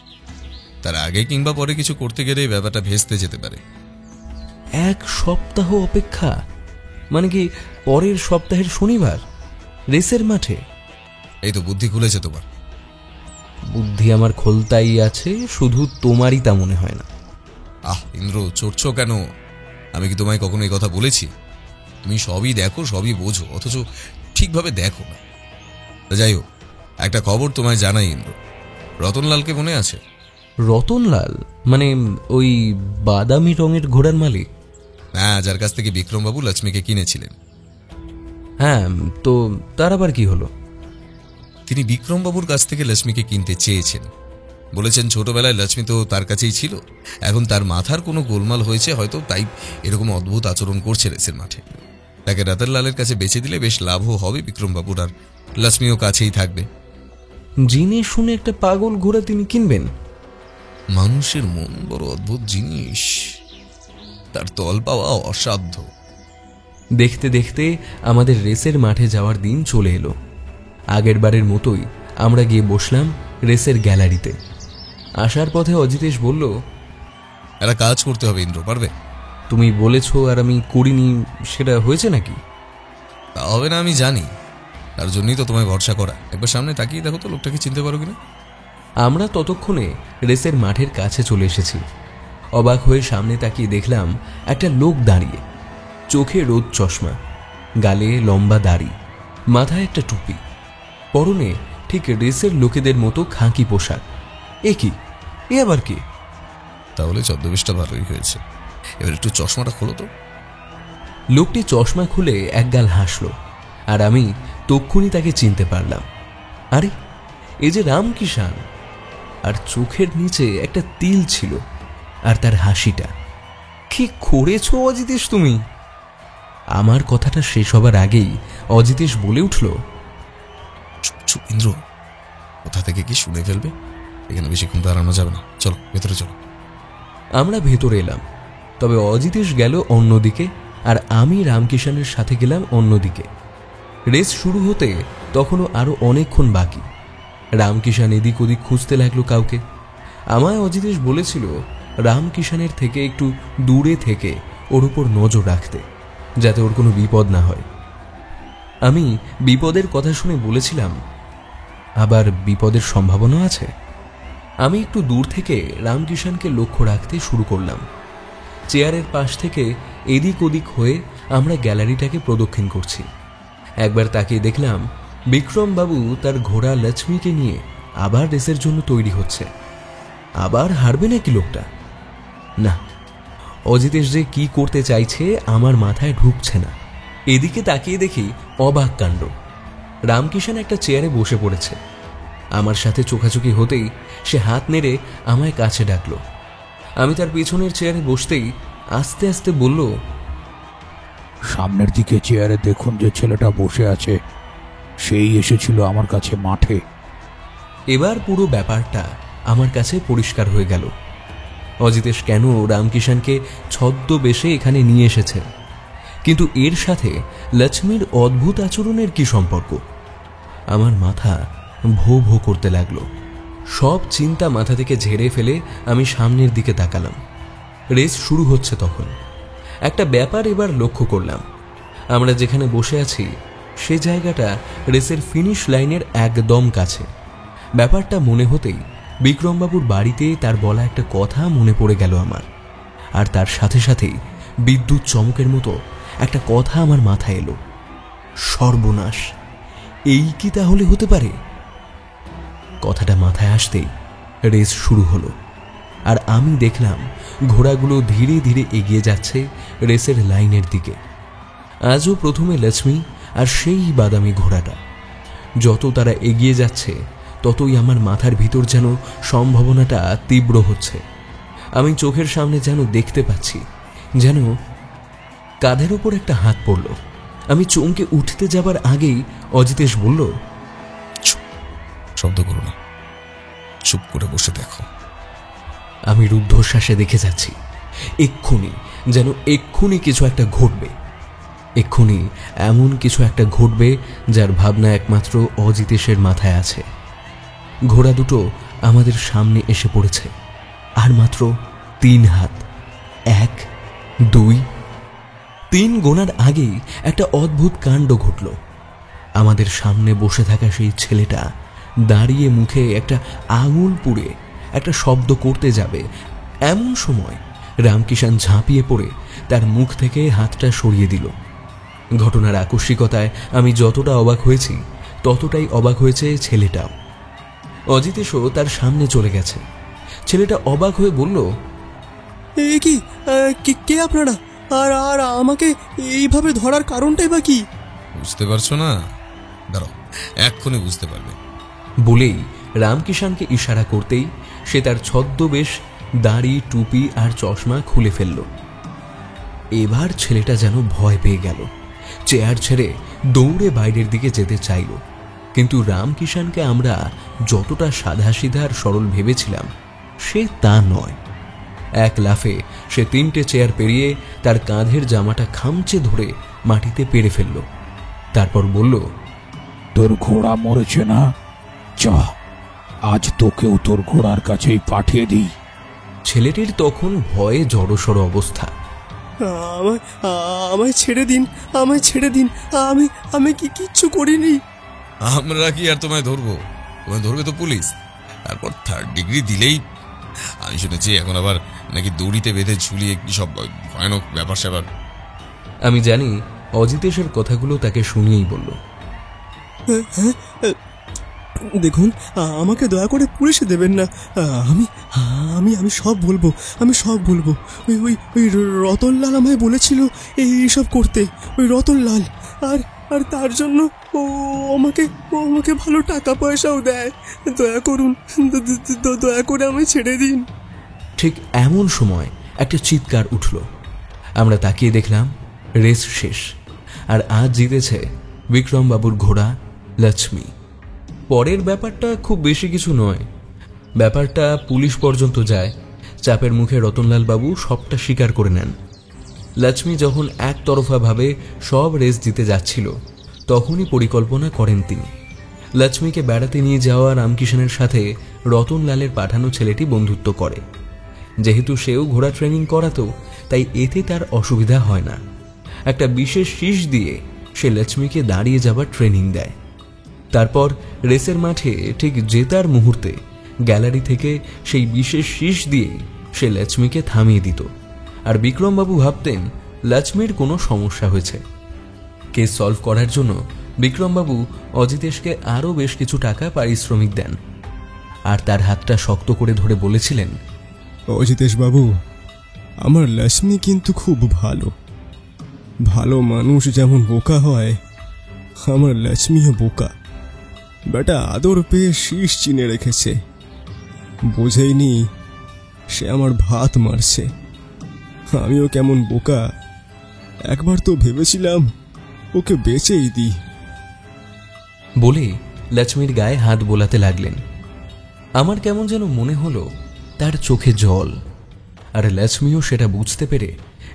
Speaker 3: তার আগে কিংবা পরে কিছু করতে গেলে ব্যাপারটা ভেস্তে যেতে পারে।
Speaker 2: 1 সপ্তাহ অপেক্ষা? মানে কি পরের সপ্তাহের শনিবার রেসের মাঠে?
Speaker 3: এই তো বুদ্ধি খুলেছে তোমার।
Speaker 2: বুদ্ধি আমার খোলতাই আছে, শুধু তোমারই তা মনে হয় না।
Speaker 3: ইন্দ্র, চড়ছ কেন? আমি কি তোমায় কখনো এই কথা বলেছি? তুমি সবই দেখো, সবই বোঝো, অথচ ঠিকভাবে দেখো না। যাই হোক, একটা খবর তোমায় জানাই ইন্দ্র। রতনলালকে মনে আছে?
Speaker 2: রতনলাল মানে ওই বাদামি রঙের ঘোড়ার মালিক?
Speaker 3: হ্যাঁ, যার কাছ থেকে বিক্রমবাবু লক্ষ্মীকে কিনেছিলেন।
Speaker 2: হ্যাঁ, তো তার আবার কি হলো?
Speaker 3: তিনি বিক্রমবাবুর কাছ থেকে লক্ষ্মীকে কিনতে চেয়েছেন। বলেছেন ছোটবেলায় লক্ষ্মী তো তার কাছেই ছিল, এখন তার মাথার কোনো গোলমাল হয়েছে হয়তো, তাই এরকম অদ্ভুত আচরণ করছে রেসের মাঠে। তাকে রতনলালের কাছে বেচে দিলে বেশ লাভও হবে বিক্রমবাবুর, আর লক্ষ্মীও কাছেই থাকবে।
Speaker 2: জেনে শুনে একটা পাগল ঘোড়া তিনি কিনবেন?
Speaker 3: মানুষের মন বড় অদ্ভুত জিনিস, তার তল পাওয়া অসাধ্য।
Speaker 2: দেখতে দেখতে আমাদের রেসের মাঠে যাওয়ার দিন চলে এলো। আগের বারের মতোই আমরা গিয়ে বসলাম রেসের গ্যালারিতে। আসার পথে অজিতেশ বলল,
Speaker 3: একটা কাজ করতে হবে ইন্দ্র, পারবে?
Speaker 2: তুমি বলেছো আর আমি করিনি, সেটা হয়েছে নাকি?
Speaker 3: তা হবে না আমি জানি, তার জন্যই তো তোমায় ভরসা করা। একবার সামনে তাকিয়ে দেখো তো লোকটাকে চিনতে পারো কিনা।
Speaker 2: আমরা ততক্ষণে রেসের মাঠের কাছে চলে এসেছি। অবাক হয়ে সামনে তাকিয়ে দেখলাম একটা লোক দাঁড়িয়ে, চোখে রোদ চশমা, গালে লম্বা দাড়ি, মাথায় একটা টুপি, পরনে ঠিক রেসের লোকেদের মতো খাঁকি পোশাক। এ কি, এ আবার কি?
Speaker 3: তাহলে ছদ্মবেশটা ভালোই হয়েছে। এবার একটু চশমাটা খোলো তো।
Speaker 2: লোকটি চশমা খুলে একগাল হাসল, আর আমি তক্ষুনি তাকে চিনতে পারলাম। আরে, এ যে রামকিষান। আর চোখের নিচে একটা তিল ছিল, আর তার হাসিটা। কি করেছো অজিতেশ তুমি? আমার কথাটা শেষ হবার আগেই অজিতেশ বলে উঠল,
Speaker 3: চুপ চুপ ইন্দ্র, কোথা থেকে কি শুনে ফেলবে। এখানে বেশিক্ষণ দাঁড়ানো যাবে না, চলো ভেতরে চলো।
Speaker 2: আমরা ভেতরে এলাম, তবে অজিতেশ গেল অন্যদিকে আর আমি রামকিষানের সাথে গেলাম অন্যদিকে। রেস শুরু হতে তখনও আরো অনেকক্ষণ বাকি। রামকিষান এদিক ওদিক খুঁজতে লাগলো কাউকে। আমায় অজিতেশ বলেছিল রামকিষানের থেকে একটু দূরে থেকে ওর উপর নজর রাখতে, যাতে ওর কোনো বিপদ না হয়। আমি বিপদের কথা শুনে বলেছিলাম, আবার বিপদের সম্ভাবনা আছে। আমি একটু দূর থেকে রামকিষানকে লক্ষ্য রাখতে শুরু করলাম। চেয়ারের পাশ থেকে এদিক ওদিক হয়ে আমরা গ্যালারিটাকে প্রদক্ষিণ করছি। একবার তাকিয়ে দেখলাম বিক্রমবাবু তার ঘোড়া লক্ষ্মীকে নিয়ে আবার রেসের জন্য তৈরি হচ্ছে। আবার হারবে নাকি লোকটা? না, অজিতেশ যে কি করতে চাইছে আমার মাথায় ঢুকছে না। এদিকে তাকিয়ে দেখি অবাক কাণ্ড। রামকিষান একটা চেয়ারে বসে পড়েছে। আমার সাথে চোখাচোখি হতেই সে হাত নেড়ে আমায় কাছে ডাকলো। আমি তার পিছনের চেয়ারে বসতেই আস্তে আস্তে বলল,
Speaker 5: সামনের দিকে চেয়ারে দেখুন যে ছেলেটা বসে আছে, সেই এসেছিল আমার কাছে মাঠে।
Speaker 2: এবার পুরো ব্যাপারটা আমার কাছে পরিষ্কার হয়ে গেল। অজিতেশ কেন রামকিষানকে ছদ্মবেশে এখানে নিয়ে এসেছে, কিন্তু এর সাথে লক্ষ্মীর অদ্ভুত আচরণের কি সম্পর্ক? আমার মাথা ভো ভো করতে লাগলো। সব চিন্তা মাথা থেকে ঝেড়ে ফেলে আমি সামনের দিকে তাকালাম। রেস শুরু হচ্ছে তখন। একটা ব্যাপার এবার লক্ষ্য করলাম, আমরা যেখানে বসে আছি সে জায়গাটা রেসের ফিনিশ লাইনের একদম কাছে। ব্যাপারটা মনে হতেই বিক্রমবাবুর বাড়িতে তার বলা একটা কথা মনে পড়ে গেল আমার। আর তার সাথে সাথেই বিদ্যুৎ চমকের মতো একটা কথা আমার মাথায় এলো, সর্বনাশ, এই কি তাহলে হতে পারে? কথাটা মাথায় আসতেই রেস শুরু হলো, আর আমি দেখলাম ঘোড়াগুলো ধীরে ধীরে এগিয়ে যাচ্ছে রেসের লাইনের দিকে। আজও প্রথমে লক্ষ্মী আর সেই বাদামি ঘোড়াটা। যত তারা এগিয়ে যাচ্ছে ততই আমার মাথার ভিতর যেন সম্ভাবনাটা তীব্র হচ্ছে। আমি চোখের সামনে যেন দেখতে পাচ্ছি, যেন কাঁধের উপর একটা হাত পড়ল। আমি চমকে উঠতে যাবার আগেই অজিতেশ বলল,
Speaker 3: শব্দ করো না, চুপ করে বসে দেখো।
Speaker 2: আমি রুদ্ধশ্বাসে দেখে যাচ্ছি, এক্ষুনি যেন এক্ষুনি কিছু একটা ঘটবে। এক্ষুনি এমন কিছু একটা ঘটবে যার ভাবনা একমাত্র অজিতেশের মাথায় আছে। ঘোড়া দুটো আমাদের সামনে এসে পড়েছে, আর মাত্র 3 হাত। 1, 2, 3 গোনার আগেই একটা অদ্ভুত কাণ্ড ঘটল। আমাদের সামনে বসে থাকা সেই ছেলেটা দাঁড়িয়ে মুখে একটা আঙুল পুড়ে একটা শব্দ করতে যাবে, এমন সময় রামকিষান ঝাঁপিয়ে পড়ে তার মুখ থেকে হাতটা সরিয়ে দিল। ঘটনার আকস্মিকতায় আমি যতটা অবাক হয়েছি ততটাই অবাক হয়েছে ছেলেটাও। অজিতেশও তার সামনে চলে গেছে। ছেলেটা অবাক হয়ে বলল,
Speaker 6: এ কি, কে আপনারা? আর আর আমাকে এইভাবে ধরার কারণটাই বা কি?
Speaker 3: বুঝতে পারছো না? দাঁড়াও, এক্ষুনি বুঝতে পারবে।
Speaker 2: বলেই রামকিষানকে ইশারা করতেই সে তার ছদ্মবেশ, দাড়ি, টুপি আর চশমা খুলে ফেলল। এবার ছেলেটা যেন ভয় পেয়ে গেল, চেয়ার ছেড়ে দৌড়ে বাইরের দিকে যেতে চাইল। কিন্তু রামকিষানকে আমরা যতটা সাধাসিধা আর সরল ভেবেছিলাম সে তা নয়। এক লাফে সে 3টে চেয়ার পেরিয়ে তার কাঁধের জামাটা খামচে ধরে মাটিতে পেড়ে ফেলল। তারপর বলল,
Speaker 5: তোর ঘোড়া মরেছে না? চা, আজ তোকেও তোর ঘোড়ার কাছেই পাঠিয়ে দিই।
Speaker 2: ছেলেটির তখন ভয়ে জড়সড় অবস্থা।
Speaker 6: আমায় ছেড়ে দিন, আমায় ছেড়ে দিন, আমি কিচ্ছু করিনি।
Speaker 3: আমরা কি আর তোমায় ধরবো? তোমায় ধরবে তো পুলিশ, তারপর 3rd ডিগ্রি দিলেই। আমি শুনেছি এখন আবার নাকি দড়িতে বেঁধে ঝুলিয়ে কি সব ভয়ানক ব্যাপার স্যাপার।
Speaker 2: আমি জানি অজিতেশের কথাগুলো তাকে শুনিয়েই বলল,
Speaker 6: দেখুন, আমাকে দয়া করে পুলিশে দেবেন না। আমি আমি আমি সব বলবো, আমি সব বলবো। ওই ওই ওই রতনলাল আমায় বলেছিল এইসব করতে, ওই রতনলাল। আর আর তার জন্য ও আমাকে ভালো টাকা পয়সাও দেয়। দয়া করুন, দয়া করে আমায় ছেড়ে দিন।
Speaker 2: ঠিক এমন সময় একটা চিৎকার উঠল। আমরা তাকিয়ে দেখলাম রেস শেষ, আর আজ জিতেছে বিক্রমবাবুর ঘোড়া লক্ষ্মী। পরের ব্যাপারটা খুব বেশি কিছু নয়, ব্যাপারটা পুলিশ পর্যন্ত যায়। চাপের মুখে রতনলাল বাবু সবটা স্বীকার করে নেন। লক্ষ্মী যখন একতরফাভাবে সব রেস জিতে যাচ্ছিল তখনই পরিকল্পনা করেন তিনি। লক্ষ্মীকে বেড়াতে নিয়ে যাওয়া রামকিষানের সাথে রতনলালের পাঠানো ছেলেটি বন্ধুত্ব করে। যেহেতু সেও ঘোড়া ট্রেনিং করাতো তাই এতে তার অসুবিধা হয় না। একটা বিশেষ শীষ দিয়ে সে লক্ষ্মীকে দাঁড়িয়ে যাবার ট্রেনিং দেয়। তারপর রেসের মাঠে ঠিক জেতার মুহূর্তে গ্যালারি থেকে সেই বিশেষ শীষ দিয়ে সে লক্ষ্মীকে থামিয়ে দিত। আর বিক্রমবাবু ভাবতেন লক্ষ্মীর কোনো সমস্যা হয়েছে। কেস সলভ করার জন্য বিক্রমবাবু অজিতেশকে আরও বেশ কিছু টাকা পারিশ্রমিক দেন, আর তার হাতটা শক্ত করে ধরে বলেছিলেন,
Speaker 6: অজিতেশ বাবু, আমার লক্ষ্মী কিন্তু খুব ভালো। ভালো মানুষ যেমন বোকা হয়, আমার লক্ষ্মীও বোকা, বেটা আদর পেয়ে শীষ চিনে রেখেছে, বোঝেইনি সে আমার ভাত মারছে। আমিও কেমন বোকা, একবার তো ভেবেছিলাম ওকে বেচেই দিই।
Speaker 2: বলে লক্ষ্মীর গায়ে হাত বোলাতে লাগলেন। আমার কেমন যেন মনে হলো তার চোখে জল, আর লক্ষ্মীও সেটা বুঝতে পেরে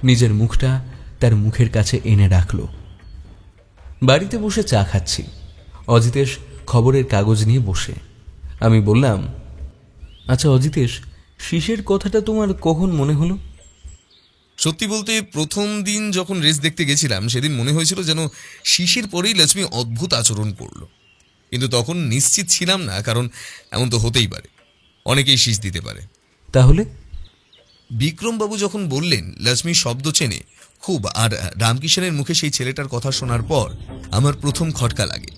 Speaker 2: নিজের মুখটা তার মুখের কাছে এনে রাখল। বাড়িতে বসে চা খাচ্ছি, অজিতেশ খবরের কাগজ নিয়ে বসে। আমি বললাম, আচ্ছা অজিতেশ, শীষের কথাটা তোমার কখন মনে হলো?
Speaker 3: সত্যি বলতে প্রথম দিন যখন রেস দেখতে গেছিলাম সেদিন মনে হয়েছিল যেন শিশির পরেই লক্ষ্মী অদ্ভুত আচরণ করলো, কিন্তু তখন নিশ্চিত ছিলাম না, কারণ এমন তো হতেই পারে, অনেকেই শীষ দিতে পারে।
Speaker 2: তাহলে
Speaker 3: বিক্রমবাবু যখন বললেন লক্ষ্মী শব্দ চেনে খুব, আর রামকিশনের মুখে সেই ছেলেটার কথা শোনার পর আমার প্রথম খটকা লাগে।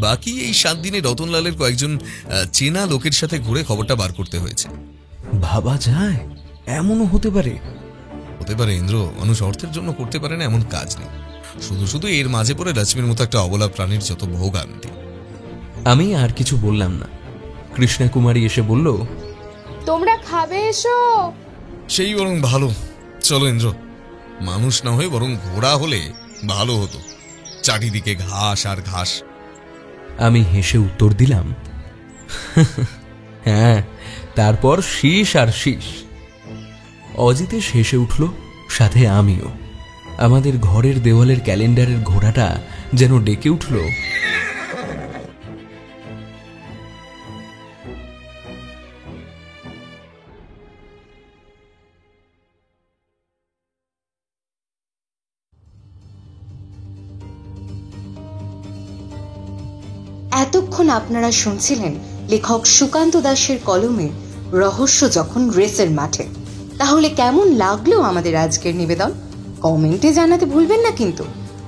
Speaker 3: বাকি এই 7 দিনে রতনলালের কয়েকজন চেনা লোকের সাথে ঘুরে খবরটা বার করতে হয়েছে।
Speaker 2: ভাবা যায় এমনও হতে পারে?
Speaker 3: হতে পারে ইন্দ্র, মানুষ অর্থের জন্য করতে পারে না এমন কাজ নেই, শুধু শুধু এর মাঝে পড়ে লক্ষ্মীর মতো একটা অবলা প্রাণীর যত ভোগান্তি।
Speaker 2: আমি আর কিছু বললাম না। কৃষ্ণা কুমারী এসে বলল,
Speaker 9: তোমরা খাবে এসো।
Speaker 3: সেই বরং ভালো, চলো ইন্দ্র, মানুষ না হয়ে বরং ঘোড়া হলে ভালো হতো, চারিদিকে ঘাস আর ঘাস।
Speaker 2: আমি হেসে উত্তর দিলাম, হ্যাঁ, তারপর শীষ আর শীষ। অজিতেশ হেসে উঠল, সাথে আমিও। আমাদের ঘরের দেওয়ালের ক্যালেন্ডারের ঘোড়াটা যেন ডেকে উঠল,
Speaker 1: এতক্ষণ আপনারা শুনছিলেন লেখক সুকান্ত দাসের কলমে রহস্য যখন রেসের মাঠে। তাহলে কেমন লাগলো আমাদের আজকের নিবেদন? কমেন্টে জানাতে ভুলবেন না কিন্তু।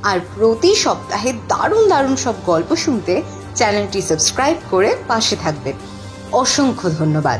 Speaker 1: আর প্রতি সপ্তাহে দারুণ দারুণ সব গল্প শুনতে চ্যানেলটি সাবস্ক্রাইব করে পাশে থাকবেন। অসংখ্য ধন্যবাদ।